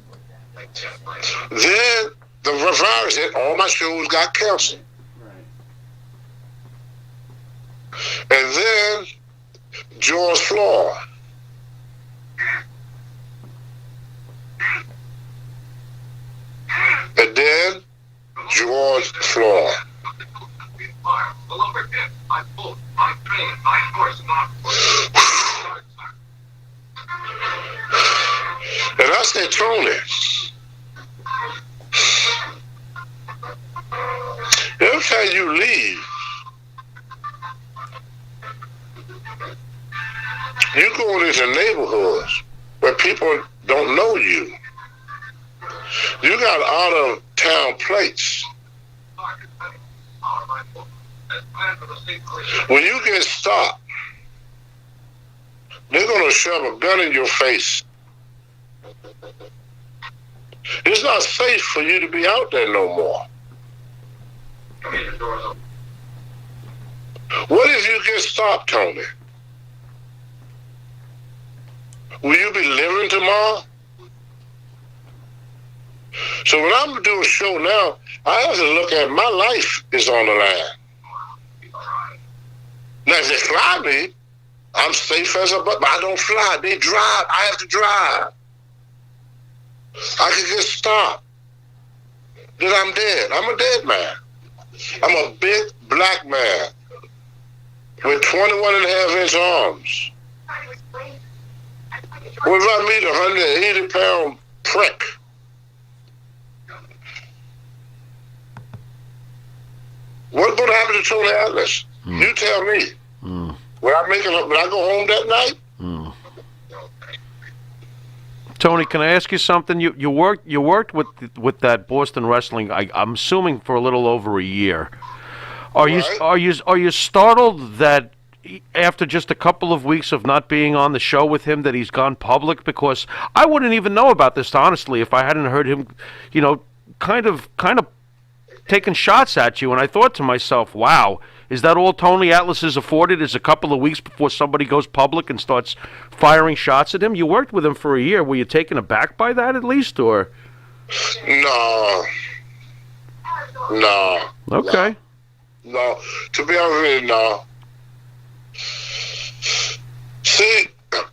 Then the virus hit. All my shows got canceled. And then George Floyd. And then George Floyd. And I said, Tony, every time you leave, you go into neighborhoods where people don't know you. You got out-of-town plates. When you get stopped, they're going to shove a gun in your face. It's not safe for you to be out there no more. What if you get stopped, Tony? Will you be living tomorrow? So when I'm doing a show now, I have to look at my life is on the line. Now, if they fly me, I'm safe as a but I don't fly. They drive. I have to drive. I could get stopped. Then I'm dead. I'm a dead man. I'm a big black man with 21.5-inch arms. What if I meet a 180-pound prick? What's going to happen to Tony Atlas? You tell me. When I go home that night? Tony, can I ask you something? You worked with that Boston Wrestling. I'm assuming for a little over a year. Are you startled that after just a couple of weeks of not being on the show with him that he's gone public? Because I wouldn't even know about this, honestly, if I hadn't heard him, kind of taking shots at you. And I thought to myself, wow, is that all Tony Atlas is afforded, is a couple of weeks before somebody goes public and starts firing shots at him? You worked with him for a year. Were you taken aback by that at least, or? No. Okay. No. To be honest with you, no. See,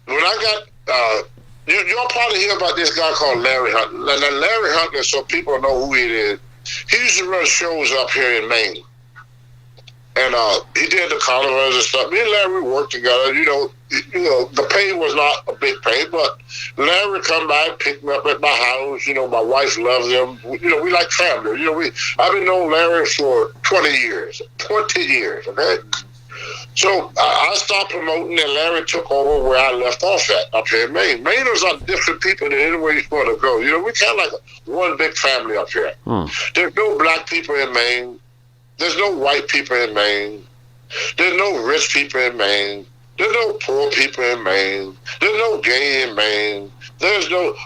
when I got You'll probably hear about this guy called Larry Hunt. Now, Larry Hunt, so people know who he is. He used to run shows up here in Maine. And he did the carnivals and stuff. Me and Larry worked together. You know, the pay was not a big pay, but Larry come by and pick me up at my house. You know, my wife loves him. You know, we like family. You know, I've been knowing Larry for 20 years. 20 years, okay? So I stopped promoting, and Larry took over where I left off at up here in Maine. Mainers are different people than anywhere you want to go. You know, we kind of like one big family up here. There's no black people in Maine. There's no white people in Maine. There's no rich people in Maine. There's no poor people in Maine. There's no gay in Maine.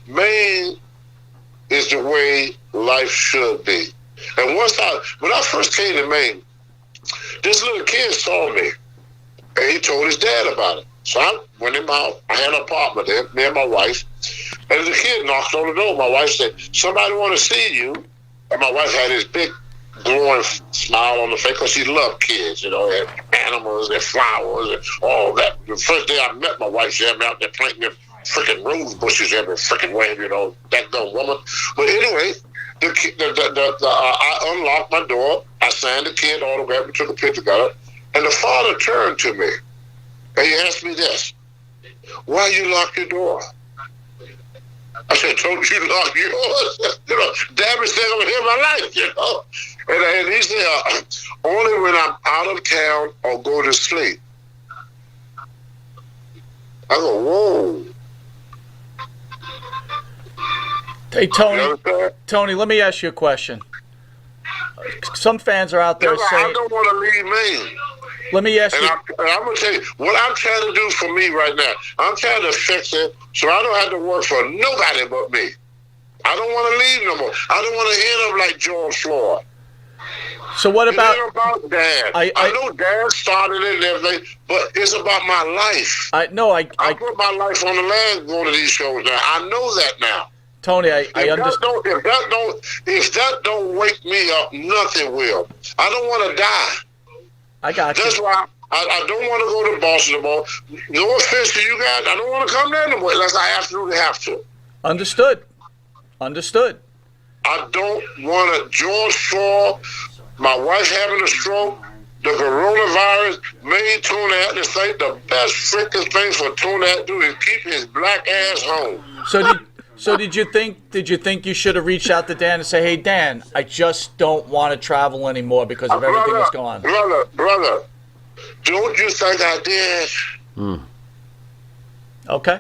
Maine is the way life should be. And when I first came to Maine, this little kid saw me, and he told his dad about it. So I went in my house. I had an apartment there, me and my wife. And the kid knocked on the door. My wife said, "Somebody want to see you." And my wife had this big glowing smile on the face because she loved kids, you know, and animals and flowers and all that. The first day I met my wife, she had me out there planting them freaking rose bushes every freaking way, you know, that dumb woman. But anyway, I unlocked my door. I signed the kid autograph. We took a picture together. And the father turned to me and he asked me this: "Why you lock your door?" I said, "Told you lock yours." You know, damage thing over here in my life, you know. And he said, "Only when I'm out of town or go to sleep." I go, "Whoa." Hey, Tony, let me ask you a question. Some fans are out there saying, I don't want to leave Maine. Let me ask you. And I'm going to tell you, what I'm trying to do for me right now, I'm trying to fix it so I don't have to work for nobody but me. I don't want to leave no more. I don't want to end up like George Floyd. So what about... It ain't about Dad. I know Dad started it and everything, but it's about my life. I put my life on the line going to these shows now. I know that now. Tony, I understand. If that don't wake me up, nothing will. I don't want to die. I got you. That's why I don't want to go to Boston anymore. No offense to you guys, I don't want to come there anymore unless I absolutely have to. Understood. I don't want to. George Floyd, my wife having a stroke, the coronavirus made Tony Atlas think the best freaking thing for Tony to do is keep his black ass home. So did you think you should have reached out to Dan and say, "Hey Dan, I just don't want to travel anymore because of everything that's going on"? Brother, don't you think I did? Okay.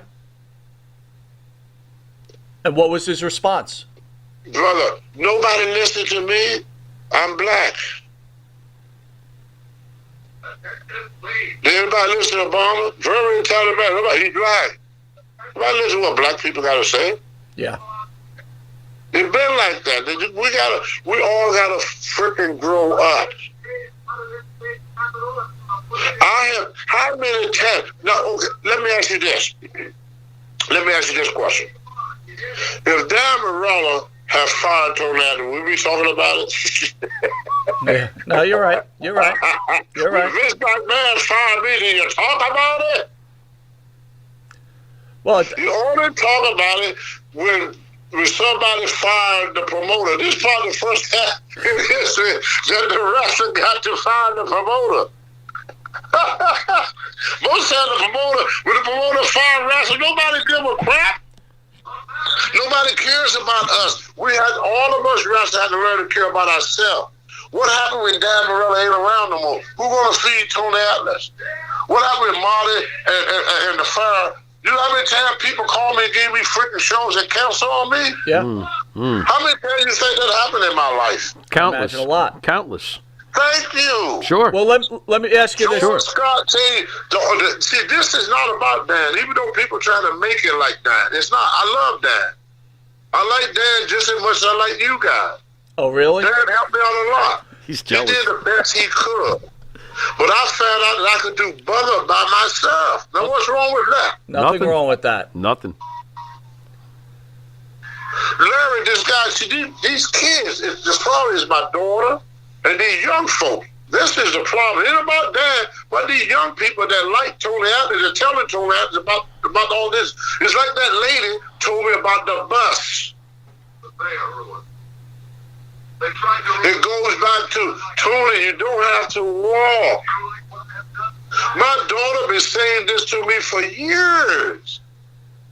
And what was his response? Brother, nobody listened to me. I'm black. Did anybody listen to Obama? Very intelligent man. Nobody, he's black. Nobody listen to what black people got to say. Yeah. It's been like that. We all gotta freaking grow up. How many times? Now, okay, let me ask you this. Let me ask you this question. If Dan Morella had fired Tony Adams, would we be talking about it? Yeah. No, you're right. You're right. If this black man fired me, do you talk about it? Well, you only talk about it when somebody fired the promoter. This is probably the first time in history that the wrestler got to fire the promoter. Most times when the promoter fired wrestler, nobody give a crap. Nobody cares about us. All of us wrestlers have to learn to care about ourselves. What happened when Dan Morella ain't around no more? Who gonna feed Tony Atlas? What happened with Marty and the fire? You know how many times people call me and give me freaking shows and cancel on me? Yeah. How many times you think that happened in my life? Countless. Imagine a lot. Countless. Thank you. Sure. Well, let me ask you this. George Scott, see, this is not about Dan, even though people try to make it like Dan. It's not. I love Dan. I like Dan just as much as I like you guys. Oh, really? Dan helped me out a lot. He's jealous. He did the best he could. But I found out that I could do better by myself. Now, what's wrong with that? Nothing wrong with that. Nothing. Larry, this guy, see, these kids, as far as my daughter and these young folk, This is the problem. It ain't about that, but these young people that like Tony Atkins are telling Tony Atkins about all this. It's like that lady told me about the bus. It goes back to, Tony, you don't have to walk. My daughter been saying this to me for years.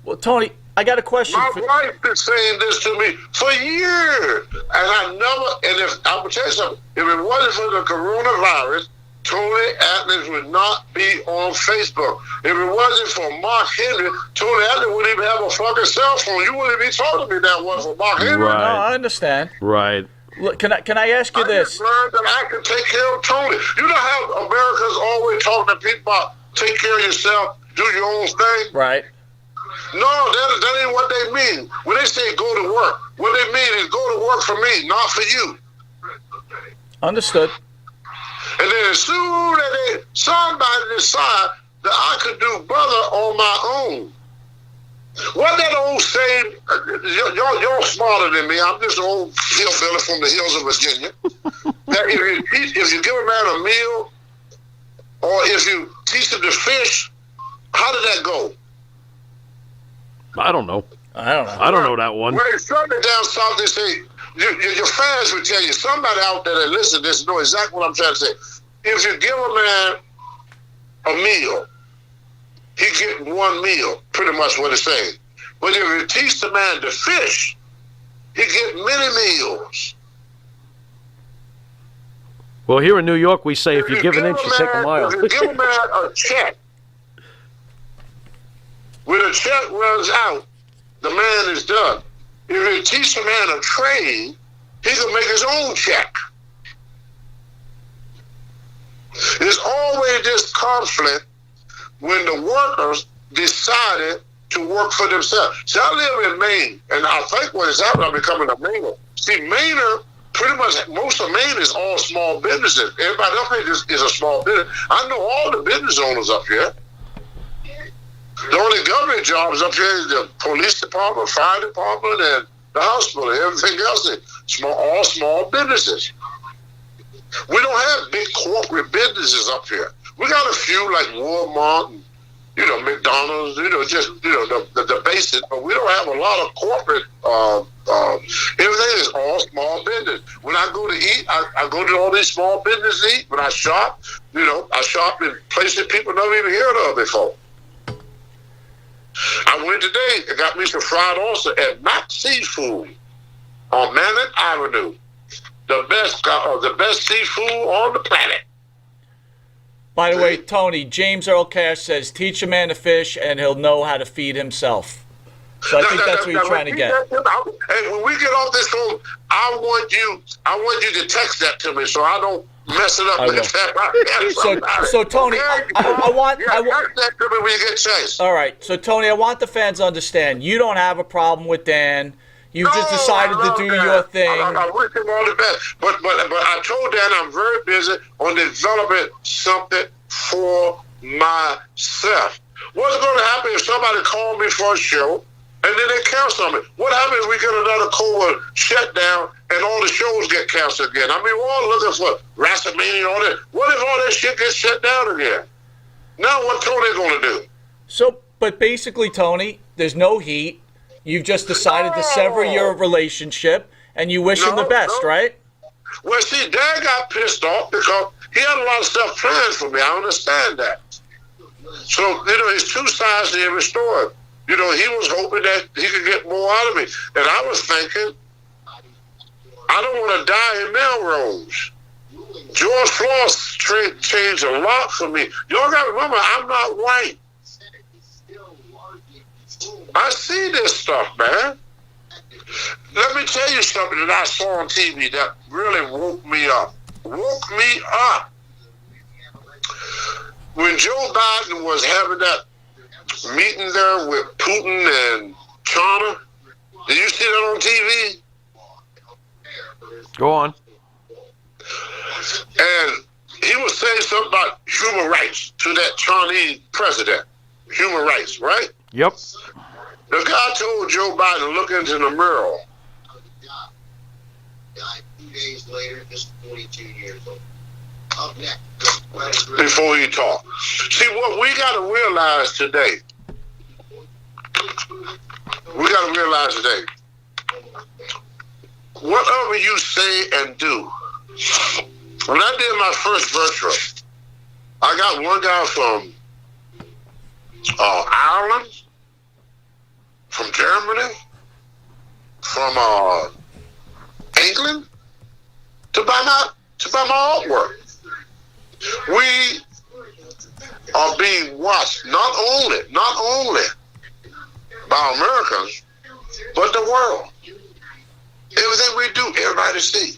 Well, Tony, I got a question. My wife been saying this to me for years. And I will tell you something, if it wasn't for the coronavirus, Tony Atkins would not be on Facebook. If it wasn't for Mark Henry, Tony Atkins wouldn't even have a fucking cell phone. You wouldn't be talking to me that one for Mark Henry. Right. No, I understand. Right. Look, can I ask you this? I just learned that I can take care of Tony. You know how America's always talking to people about take care of yourself, do your own thing? Right. No, that ain't what they mean. When they say go to work, what they mean is go to work for me, not for you. Understood. And then as soon as somebody decide that I could do better on my own. What that old saying, y'all smarter than me, I'm just an old hillbilly from the hills of Virginia, that if you give a man a meal, or if you teach him to fish, how did that go? I don't know. I don't know. I don't know that one. When it's something down south, they say, your fans will tell you, somebody out there that listen to this know exactly what I'm trying to say. If you give a man a meal, he get one meal, pretty much what it's saying. But if you teach the man to fish, he get many meals. Well, here in New York, we say if you give an inch, you take a mile. If you give a man a check, when the check runs out, the man is done. If you teach a man a trade, he can make his own check. There's always this conflict when the workers decided to work for themselves. See, I live in Maine, and I think what is happening, I'm becoming a Mainer. See, Mainer, pretty much most of Maine is all small businesses. Everybody up here is a small business. I know all the business owners up here. The only government jobs up here is the police department, fire department, and the hospital. Everything else is all small businesses. We don't have big corporate businesses up here. We got a few like Walmart and, McDonald's, the basic, but we don't have a lot of corporate, everything is all small business. When I go to eat, I go to all these small businesses to eat. When I shop, I shop in places people never even heard of before. I went today and got me some fried oyster at Max Seafood on Manhattan Avenue. The best seafood on the planet. By the way, Tony, James Earl Cash says, teach a man to fish and he'll know how to feed himself. So I think that's what you're trying to get. Hey, when we get off this phone, I want you to text that to me so I don't mess it up. So Tony, I want text that to me when you get chased. All right. So Tony, I want the fans to understand you don't have a problem with Dan. You've just decided to do your thing. I wish him all the best. But I told Dan I'm very busy on developing something for myself. What's going to happen if somebody called me for a show and then they cancel me? What happens if we get another COVID shutdown and all the shows get canceled again? I mean, we're all looking for WrestleMania and all that. What if all that shit gets shut down again? Now what Tony going to do? So, but basically, Tony, there's no heat. You've just decided to sever your relationship, and you wish him the best, right? Well, see, Dad got pissed off because he had a lot of stuff planned for me. I understand that. So, there's two sides to every story. He was hoping that he could get more out of me. And I was thinking, I don't want to die in Melrose. George Floyd changed a lot for me. Y'all got to remember, I'm not white. I see this stuff, man. Let me tell you something that I saw on TV that really woke me up. When Joe Biden was having that meeting there with Putin and China, did you see that on TV? Go on. And he was saying something about human rights to that Chinese president. Human rights, right? Yep. The guy told Joe Biden, look into the mirror. Died 2 days later, just 42 years old. before he talk. See, what we got to realize today, whatever you say and do. When I did my first virtual, I got one guy from Ireland, from Germany, from England to buy my artwork. We are being watched not only by Americans, but the world. Everything we do, everybody see.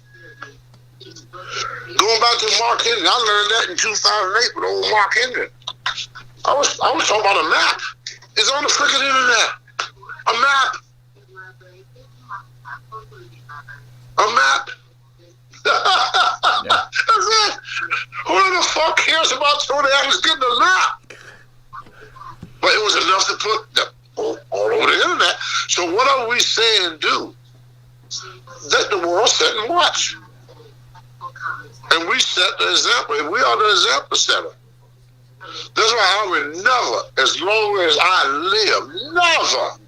Going back to Mark Henry, I learned that in 2008 with old Mark Henry. I was talking about a map. It's on the freaking internet. A map. A map. Yeah. That's it. Who the fuck cares about Tony Adams getting a map? But it was enough to put that all over the internet. So whatever we say and do, let the world sit and watch. And we set the example. And we are the example setter. That's why I would never, as long as I live, never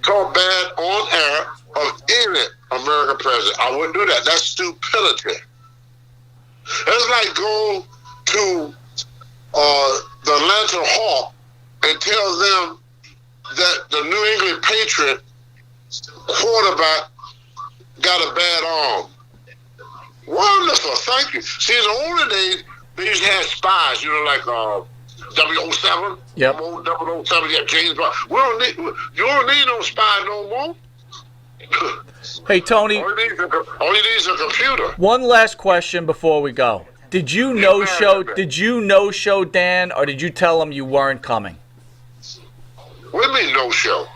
talk bad on air of any American president. I wouldn't do that. That's stupidity. It's like go to the Atlanta Hawk and tell them that the New England Patriot quarterback got a bad arm. Wonderful, thank you. See, in the older days, they used to have spies, like 007. Yep. 007, yeah, James Bond. You don't need no spy no more. Hey, Tony. All you need is a computer. One last question before we go. Did you no-show Dan, or did you tell him you weren't coming? What do you mean no show?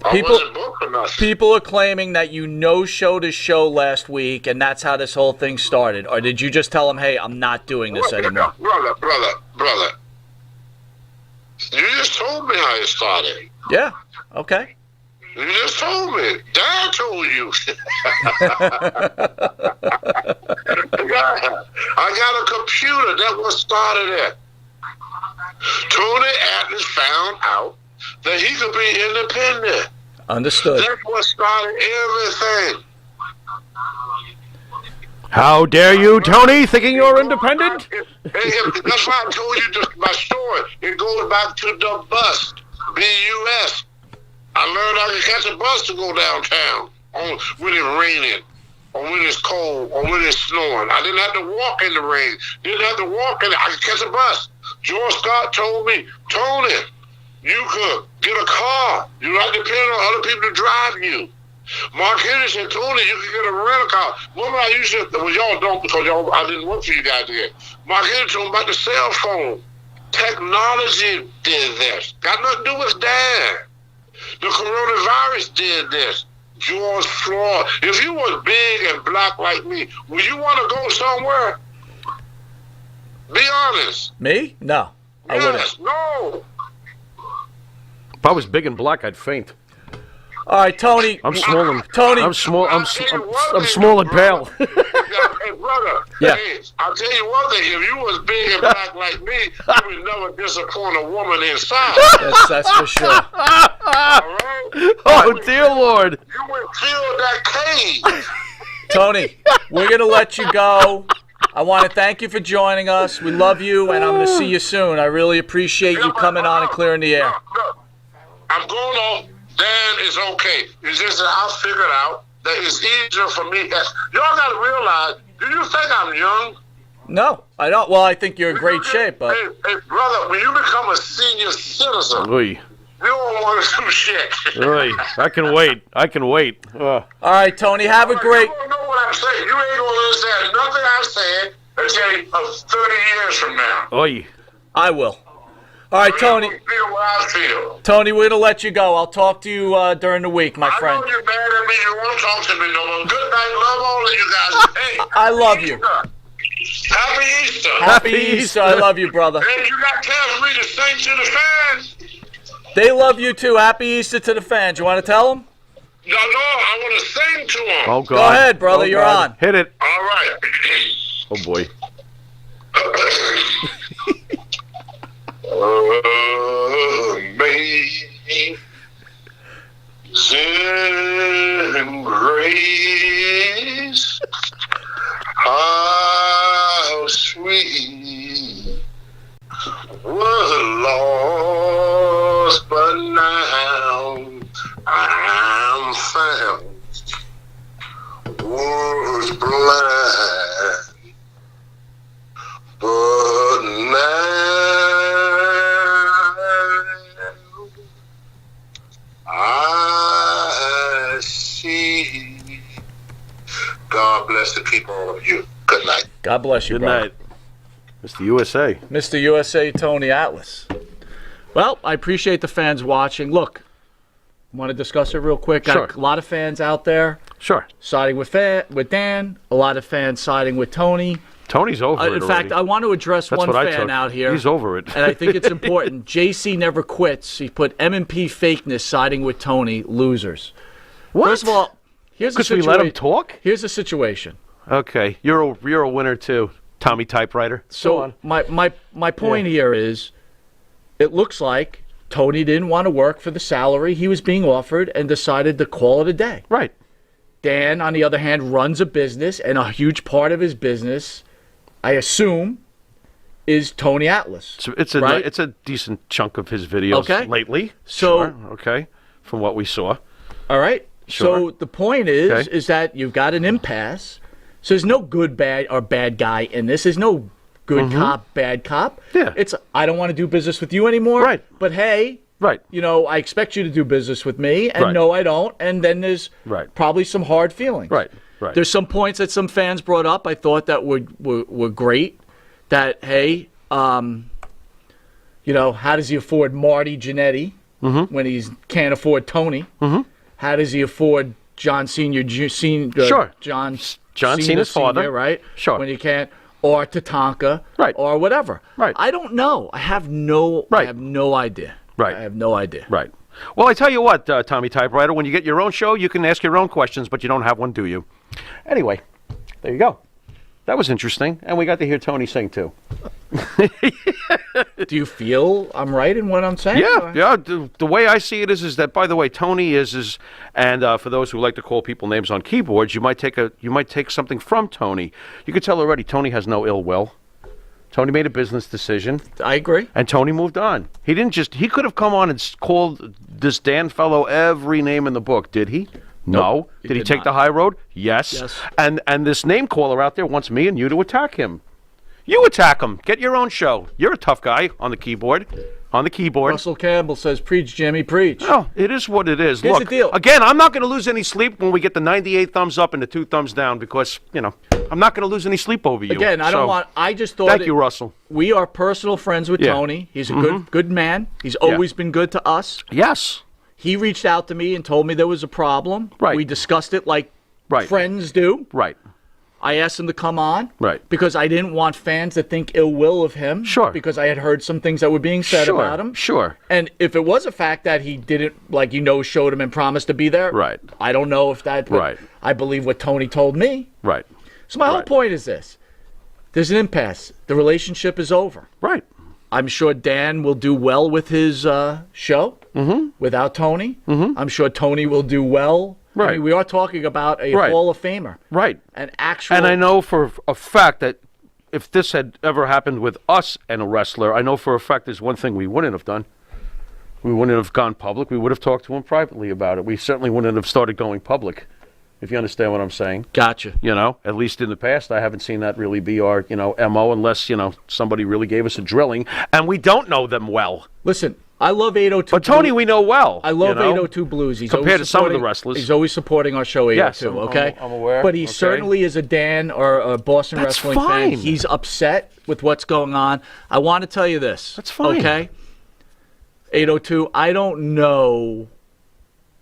I wasn't booked or nothing. People are claiming that you no-showed his show last week, and that's how this whole thing started. Or did you just tell him, hey, I'm not doing this anymore? Brother. You just told me how it started. Yeah, okay. You just told me. Dad told you. I got a computer. That's what started it. Tony Atlas found out that he could be independent. Understood. That's what started everything. How dare you, Tony, thinking you're independent? That's why I told you my story. It goes back to the bus, BUS. I learned I could catch a bus to go downtown when it's raining, or when it's cold, or when it's snowing. I didn't have to walk in the rain. I could catch a bus. George Scott told me, Tony, you could get a car. You don't depend on other people to drive you. Mark Henry said, Tony, you can get a rental car. Remember I used to, well, y'all don't because I didn't work for you guys yet. Mark Henry told me about the cell phone. Technology did this. Got nothing to do with Dan. The coronavirus did this. George Floyd. If you was big and black like me, would you want to go somewhere? Be honest. Me? No, I wouldn't. Yes, no. If I was big and black, I'd faint. All right, Tony. I'm small and Tony. I'm small. I'm small and pale. Hey, brother. Yeah. Hey, I'll tell you one thing. If you was big and black like me, you would never disappoint a woman inside. That's for sure. All right? Oh, dear Lord. You would feel that cage. Tony, we're going to let you go. I want to thank you for joining us. We love you, and I'm going to see you soon. I really appreciate you coming on and clearing the air. Look, I'm going on. Dan is okay. It's just that I figured out that it's easier for me. Y'all got to realize, do you think I'm young? No, I don't. Well, I think you're in great shape, but Hey, brother, when you become a senior citizen, Oy. you don't want to do shit. Oy. I can wait. all right, Tony, have a great. You don't know what I'm saying. You ain't going to understand nothing I'm saying until 30 years from now. Oy. I will. All right, Tony. You feel what I feel. Tony, we're going to let you go. I'll talk to you during the week, my friend. I know you're mad at me. You won't talk to me no more. Good night. Love all of you guys. Hey, I love you. Happy Easter. Happy Easter. I love you, brother. Hey, you got time for me to sing to the fans? They love you, too. Happy Easter to the fans. You want to tell them? No, I want to sing to them. Oh, God. Go ahead, brother. Oh, You're God. on. Hit it. All right. Oh boy. Amazing grace, how sweet was lost, but now I'm found. Was blind, but now I see. God bless and keep all of you. Good night. God bless you, Good brother. night, Mr. USA. Mr. USA Tony Atlas. Well, I appreciate the fans watching. Look, want to discuss it real quick? Sure. Got a lot of fans out there Sure. siding with Dan, a lot of fans siding with Tony. Tony's over it In fact, already. I want to address That's one what I fan took. out here. He's over it. And I think it's important. JC never quits. He put M&P fakeness siding with Tony, losers. What? First of all, here's the Because we situation. let him talk? Here's the situation. Okay. You're a winner too, Tommy Typewriter. Go So on. my point here is, it looks like Tony didn't want to work for the salary he was being offered and decided to call it a day. Right. Dan, on the other hand, runs a business, and a huge part of his business, I assume, is Tony Atlas. So it's a right? it's a decent chunk of his videos Okay. lately. So- Sure. Okay. From what we saw. All right. Sure. So the point is, Okay. is that you've got an impasse. So there's no good, bad, or bad guy in this. There's no good cop, bad cop. Yeah. It's I don't want to do business with you anymore. Right. But hey, Right. you know, I expect you to do business with me, and Right. no, I don't. And then there's Right. probably some hard feelings. Right. Right. There's some points that some fans brought up I thought that were great. That, hey, you know, how does he afford Marty Jannetty when he can't afford Tony? How does he afford John Senior? Sure. John Cena's Senior, father. right? Sure. When he can't, or Tatanka, Right. or whatever. Right. I don't know. I have no. Right. I have no idea. Right. I have no idea. Right. Well, I tell you what, Tommy Typewriter, when you get your own show, you can ask your own questions, but you don't have one, do you? Anyway, there you go. That was interesting, and we got to hear Tony sing too. Do you feel I'm right in what I'm saying? Yeah, yeah. The way I see it is that, by the way, Tony is, and for those who like to call people names on keyboards, you might take something from Tony. You could tell already Tony has no ill will. Tony made a business decision, I agree. and Tony moved on. He could have come on and called this Dan fellow every name in the book, did he? No. he Did he did take not. the high road? Yes. Yes. And this name caller out there wants me and you to attack him. You attack him. Get your own show. You're a tough guy on the keyboard. On the keyboard. Russell Campbell says, "Preach, Jimmy, preach." Oh, it is what it is. Here's Look, the deal. again, I'm not going to lose any sleep when we get the 98 thumbs up and the 2 thumbs down because, you know, I'm not going to lose any sleep over you. Again, I don't So, want. I just thought. Thank you, Russell. We are personal friends with Yeah. Tony. He's a good man. He's always been good to us. Yes. He reached out to me and told me there was a problem. Right. We discussed it like Right. friends do. Right. I asked him to come on. Right. Because I didn't want fans to think ill will of him. Sure. Because I had heard some things that were being said Sure. about him. Sure. And if it was a fact that he didn't, like, showed him and promised to be there. Right. I don't know if that. Right. I believe what Tony told me. Right. So my whole Right. point is this. There's an impasse. The relationship is over. Right. I'm sure Dan will do well with his show without Tony. I'm sure Tony will do well. I Right. mean, we are talking about a Right. Hall of Famer. Right. An actual. And I know for a fact that if this had ever happened with us and a wrestler, I know for a fact there's one thing we wouldn't have done. We wouldn't have gone public. We would have talked to him privately about it. We certainly wouldn't have started going public, if you understand what I'm saying. Gotcha. You know, at least in the past, I haven't seen that really be our, MO unless, somebody really gave us a drilling. And we don't know them well. Listen, I love 802. But Tony, Blues. we know well. I love you know? 802 Blues. He's Compared always to some of the supporting- wrestlers. He's always supporting our show 802, Yes, okay? I'm aware. But he Okay. certainly is a Dan or a Boston That's Wrestling fan. fine. He's upset with what's going on. I want to tell you this. That's fine. Okay? 802, I don't know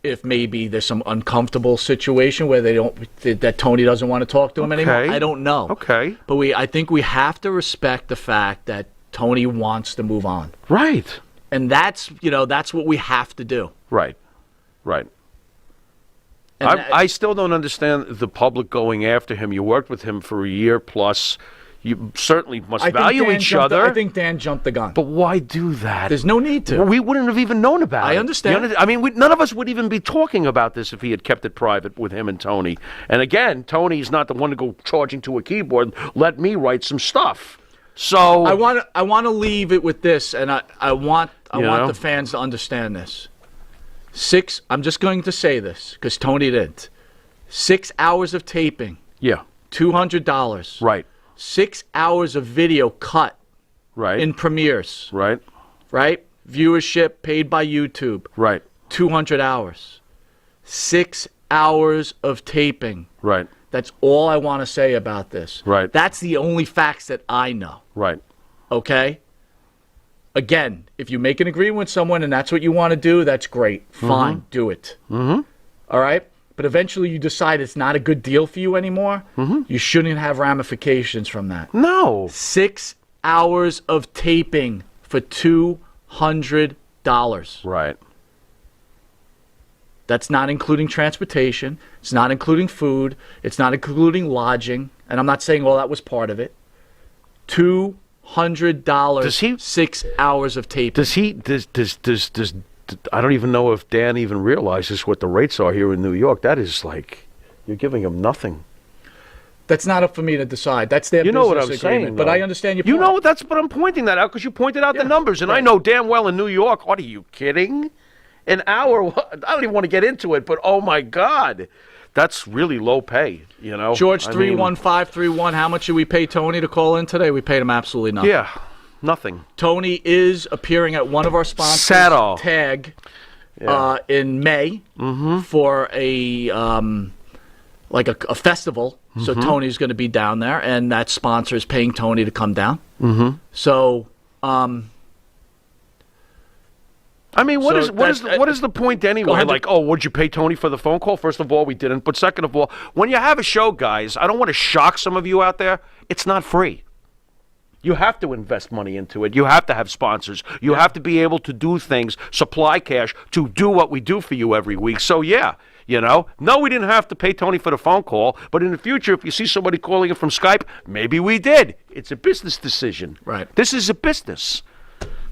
if maybe there's some uncomfortable situation where that Tony doesn't want to talk to him anymore. Okay. I don't know. Okay. But I think we have to respect the fact that Tony wants to move on. Right. And that's what we have to do. Right. Right. I still don't understand the public going after him. You worked with him for a year plus. You certainly must value each other. I think Dan jumped the gun. But why do that? There's no need to. Well, we wouldn't have even known about it. I understand. I mean, none of us would even be talking about this if he had kept it private with him and Tony. And again, Tony's not the one to go charging to a keyboard. Let me write some stuff. So I want to leave it with this, and I want the fans to understand this. I'm just going to say this because Tony didn't. 6 hours of taping. Yeah. $200. Right. 6 hours of video cut Right. in premieres. Right. Right? Viewership paid by YouTube. Right. 200 hours. 6 hours of taping. Right. That's all I want to say about this. Right. That's the only facts that I know. Right. Okay? Again, if you make an agreement with someone and that's what you want to do, that's great. Fine. Do it. Mm-hmm. All right? But eventually you decide it's not a good deal for you anymore, you shouldn't have ramifications from that. No. 6 hours of taping for $200. Right. That's not including transportation. It's not including food. It's not including lodging. And I'm not saying all that was part of it. $200. Does he? 6 hours of taping. Does I don't even know if Dan even realizes what the rates are here in New York. That is like, you're giving him nothing. That's not up for me to decide. That's their You know what I'm business agreement. saying, But though. I understand your point. You know, that's but I'm pointing that out because you pointed out the numbers, and I know damn well in New York. What are you kidding? An hour? I don't even want to get into it, but oh my God, that's really low pay. You know, George I mean, 31531. How much did we pay Tony to call in today? We paid him absolutely nothing. Yeah, nothing. Tony is appearing at one of our sponsors, Saddle. Tag, in May for a a festival. So Tony's going to be down there, and that sponsor is paying Tony to come down. So, I mean, what So is the point anyway? ahead. Like, oh, would you pay Tony for the phone call? First of all, we didn't. But second of all, when you have a show, guys, I don't want to shock some of you out there. It's not free. You have to invest money into it. You have to have sponsors. You have to be able to do things, supply cash to do what we do for you every week. So, yeah, you know, no, we didn't have to pay Tony for the phone call. But in the future, if you see somebody calling in from Skype, maybe we did. It's a business decision. Right. This is a business.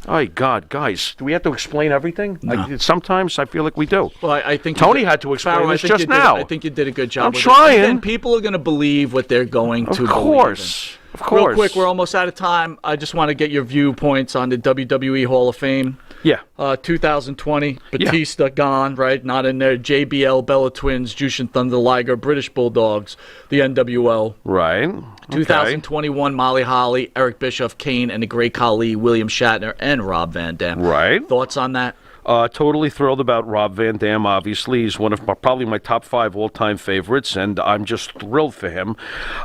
Oh, God, guys, do we have to explain everything? No. Sometimes I feel like we do. well, I think Tony had to explain Farrell, this just now. I think you did a good job. I'm with trying. It. And people are going to believe what they're going to believe. Of course. Real quick, we're almost out of time. I just want to get your viewpoints on the WWE Hall of Fame. Yeah. 2020, Batista gone, right? Not in there. JBL, Bella Twins, Jushin Thunder Liger, British Bulldogs, the NWO. Right. 2021, Molly Holly, Eric Bischoff, Kane, and the Great Khali, William Shatner, and Rob Van Dam. Right. Thoughts on that? Totally thrilled about Rob Van Dam, obviously. He's one of probably my top 5 all-time favorites, and I'm just thrilled for him.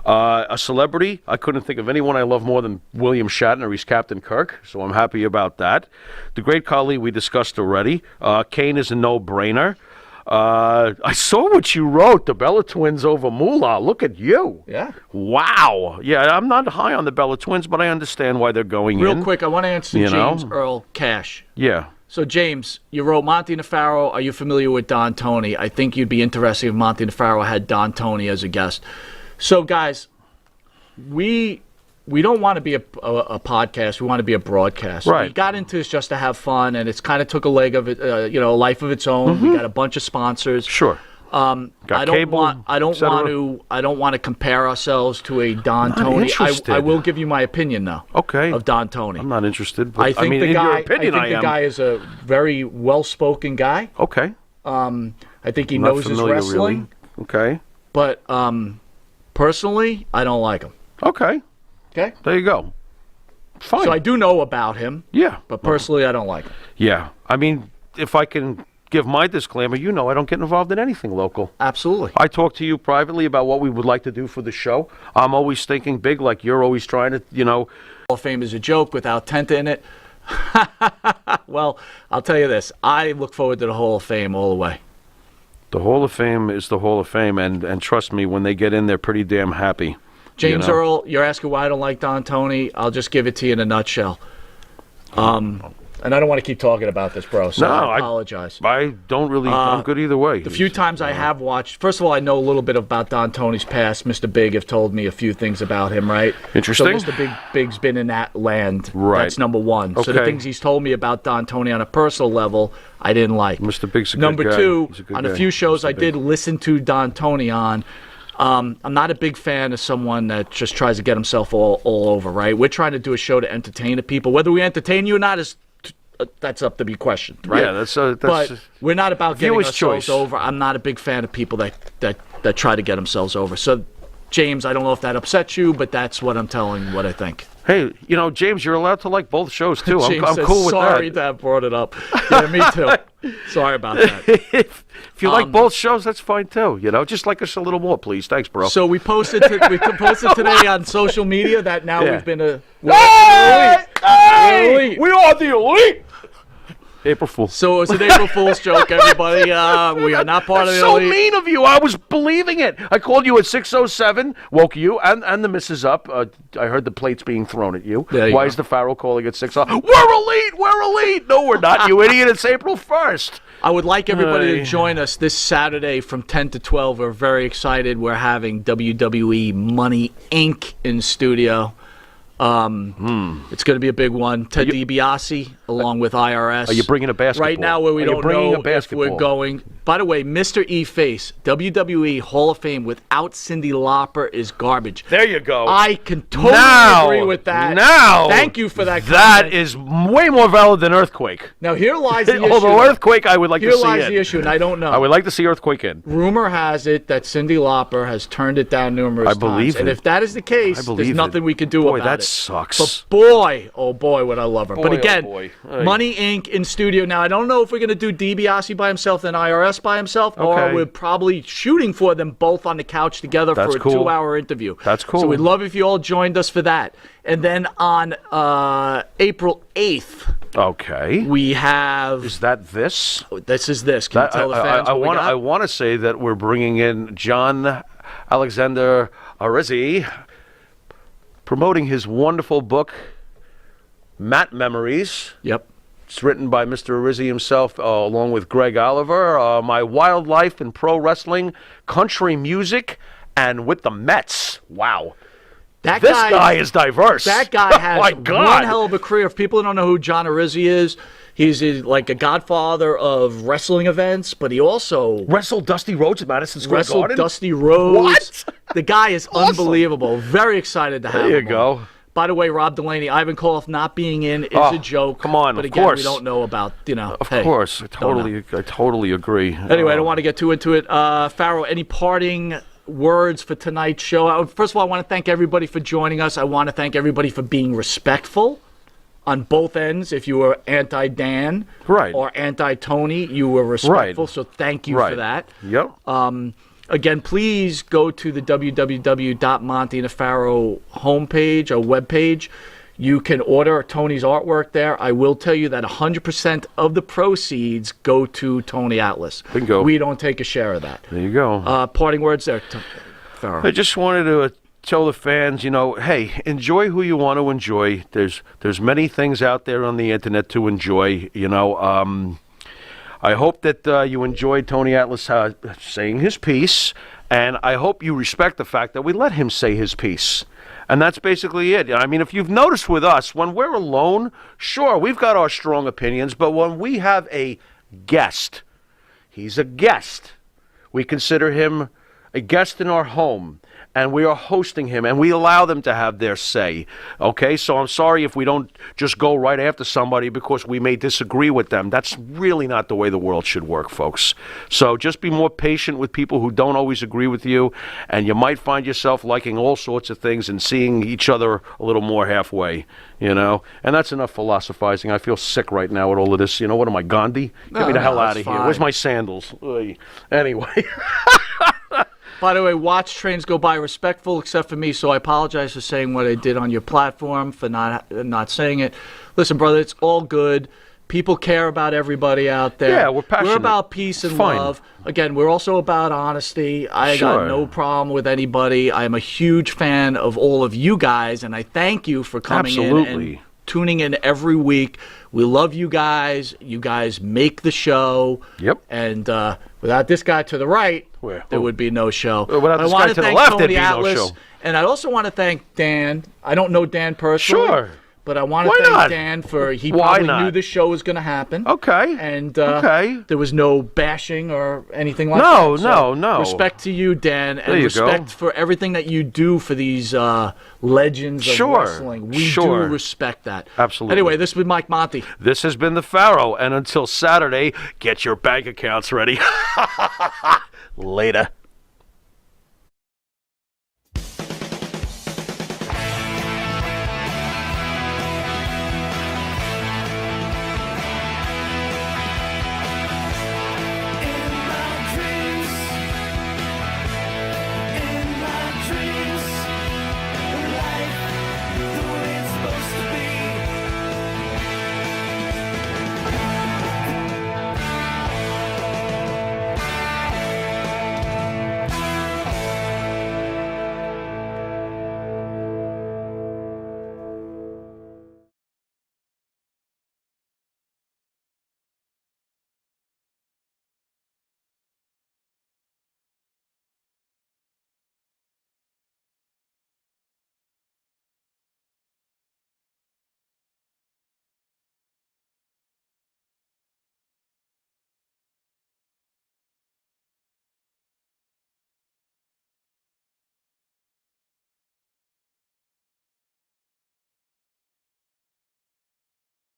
A celebrity, I couldn't think of anyone I love more than William Shatner. He's Captain Kirk, so I'm happy about that. The Great Khali we discussed already. Kane is a no-brainer. I saw what you wrote, the Bella Twins over Moolah. Look at you. Yeah. Wow. Yeah, I'm not high on the Bella Twins, but I understand why they're going in. Real quick, I want to answer James Earl Cash. Yeah. So, James, you wrote Monty Nefaro. Are you familiar with Don Tony? I think you'd be interested if Monty Nefaro had Don Tony as a guest. So, guys, we don't want to be a podcast. We want to be a broadcast. Right. We got into this just to have fun, and it's kind of took a leg of it, a life of its own. We got a bunch of sponsors. Sure. I don't want to compare ourselves to a Don Tony. I will give you my opinion though. Okay. Of Don Tony. I'm not interested. But I think in the guy. your opinion, I think the guy is a very well-spoken guy. Okay. I think he Not knows his familiar, wrestling. Really. Okay. But personally, I don't like him. Okay. Okay. There you go. Fine. So I do know about him. Yeah. But personally, I don't like him. Yeah. I mean, if I can give my disclaimer, I don't get involved in anything local. Absolutely. I talk to you privately about what we would like to do for the show. I'm always thinking big, like you're always trying to, Hall of Fame is a joke without Tenta in it. Well, I'll tell you this. I look forward to the Hall of Fame all the way. The Hall of Fame is the Hall of Fame, and trust me, when they get in, they're pretty damn happy. James Earl, you're asking why I don't like Don Tony. I'll just give it to you in a nutshell. And I don't want to keep talking about this, bro, so I apologize. I don't really. I'm good either way. The few times I have watched, first of all, I know a little bit about Don Tony's past. Mr. Big have told me a few things about him, right? Interesting. So Mr. Big's been in that land. Right. That's number one. So the Okay. things he's told me about Don Tony on a personal level, I didn't like. Mr. Big's a good Number guy. two, He's a good on guy. a few shows Mr. I Big. did listen to Don Tony on. I'm not a big fan of someone that just tries to get himself all over, right? We're trying to do a show to entertain the people. Whether we entertain you or not is that's up to be questioned, right? Yeah, that's but we're not about getting viewer's ourselves choice. over. I'm not a big fan of people that try to get themselves over. So, James, I don't know if that upsets you, but that's what I'm telling what I think. Hey, James, you're allowed to like both shows too. James I'm says, cool with sorry that. that brought it up. Yeah, me too. Sorry about that. If you like both shows, that's fine too. Just like us a little more, please. Thanks, bro. So we posted today on social media that now Yeah. we've been a Hey! We are the elite. April Fool. So it's an April Fool's joke, everybody. We are not part of That's the so elite. mean of you. I was believing it. I called you at 6:07, woke you and the missus up. I heard the plates being thrown at you. There you Why go. is the Pharaoh calling at 6:00? We're elite. We're elite. No, we're not. You idiot. It's April 1st. I would like everybody Hey. to join us this Saturday from 10 to 12. We're very excited. We're having WWE Money Inc. in studio. It's going to be a big one. Ted DiBiase, along with IRS. Are you bringing a basketball? Right now, where we Are you don't bringing know a if basketball? we're going. By the way, Mr. E-Face, WWE Hall of Fame without Cyndi Lauper is garbage. There you go. I can totally Now- agree with that. now, Thank you for that That comment. is way more valid than Earthquake. Now, here lies the issue. Although Earthquake, I would like Here to see lies it. the issue, and I don't know. I would like to see Earthquake in. Rumor has it that Cyndi Lauper has turned it down numerous times. I believe And it. if that is the case, I believe there's it. nothing we can do Boy, about that it. sucks. But boy, oh boy, would I love her. Boy, but oh again, boy. Hey. Money Inc. in studio. Now, I don't know if we're going to do DiBiase by himself, then IRS by himself, or Okay. we're probably shooting for them both on the couch together That's for a cool. 2-hour interview. That's cool. So we'd love if you all joined us for that. And then on April 8th, Okay. we have... Is that this? This is this. Can you tell the fans what we got? I want to say that we're bringing in John Alexander Arizzi, promoting his wonderful book, Matt Memories. Yep. It's written by Mr. Arizzi himself, along with Greg Oliver. My wildlife in pro wrestling, country music, and with the Mets. Wow. This This guy is diverse. That guy has Oh my God. one hell of a career. If people don't know who John Arizzi is, he's like a godfather of wrestling events, but he also Wrestled Dusty Rhodes at Madison Square wrestled Garden? Dusty Rhodes. What? The guy is unbelievable. Very excited to have There you him go. on. By the way, Rob Delaney, Ivan Koloff not being in is Oh, a joke. come on, but of again, course. we don't know about, Of hey, course. I don't know. totally agree. Anyway, I don't want to get too into it. Farrell, any parting words for tonight's show? First of all, I want to thank everybody for joining us. I want to thank everybody for being respectful on both ends. If you were anti-Dan Right. or anti-Tony, you were respectful. Right. So thank you Right. for that. Yep. Again, please go to the www.montyandthefaro homepage or webpage. You can order Tony's artwork there. I will tell you that 100% of the proceeds go to Tony Atlas. Bingo. We don't take a share of that. There you go. Parting words there, Farrell. I just wanted to tell the fans, hey, enjoy who you want to enjoy. There's many things out there on the internet to enjoy. I hope that you enjoyed Tony Atlas saying his piece, and I hope you respect the fact that we let him say his piece. And that's basically it. I mean, if you've noticed with us, when we're alone, sure, we've got our strong opinions, but when we have a guest, he's a guest. We consider him a guest in our home, and we are hosting him, and we allow them to have their say. Okay, so I'm sorry if we don't just go right after somebody because we may disagree with them. That's really not the way the world should work, folks. So just be more patient with people who don't always agree with you, and you might find yourself liking all sorts of things and seeing each other a little more halfway, And that's enough philosophizing. I feel sick right now with all of this. What am I, Gandhi? Get me the hell out of here. Where's my sandals? Oy. Anyway. By the way, watch trains go by respectful, except for me, so I apologize for saying what I did on your platform, for not saying it. Listen, brother, it's all good. People care about everybody out there. Yeah, we're passionate. We're about peace and Fine. love. Again, we're also about honesty. I Sure. got no problem with anybody. I'm a huge fan of all of you guys, and I thank you for coming in Absolutely. and tuning in every week. We love you guys. You guys make the show. Yep. And without this guy to the right, there would be no show. Without this I want guy to the left, there'd be no show. And I also want to thank Dan. I don't know Dan personally. Sure. But I want to thank Dan for he probably knew this show was going to happen. Okay. And there was no bashing or anything like that. No, So no. Respect to you, Dan, and respect for everything that you do for these legends of wrestling. We do respect that. Absolutely. Anyway, this has been Mike Monty. This has been the Pharaoh, and until Saturday, get your bank accounts ready. Later.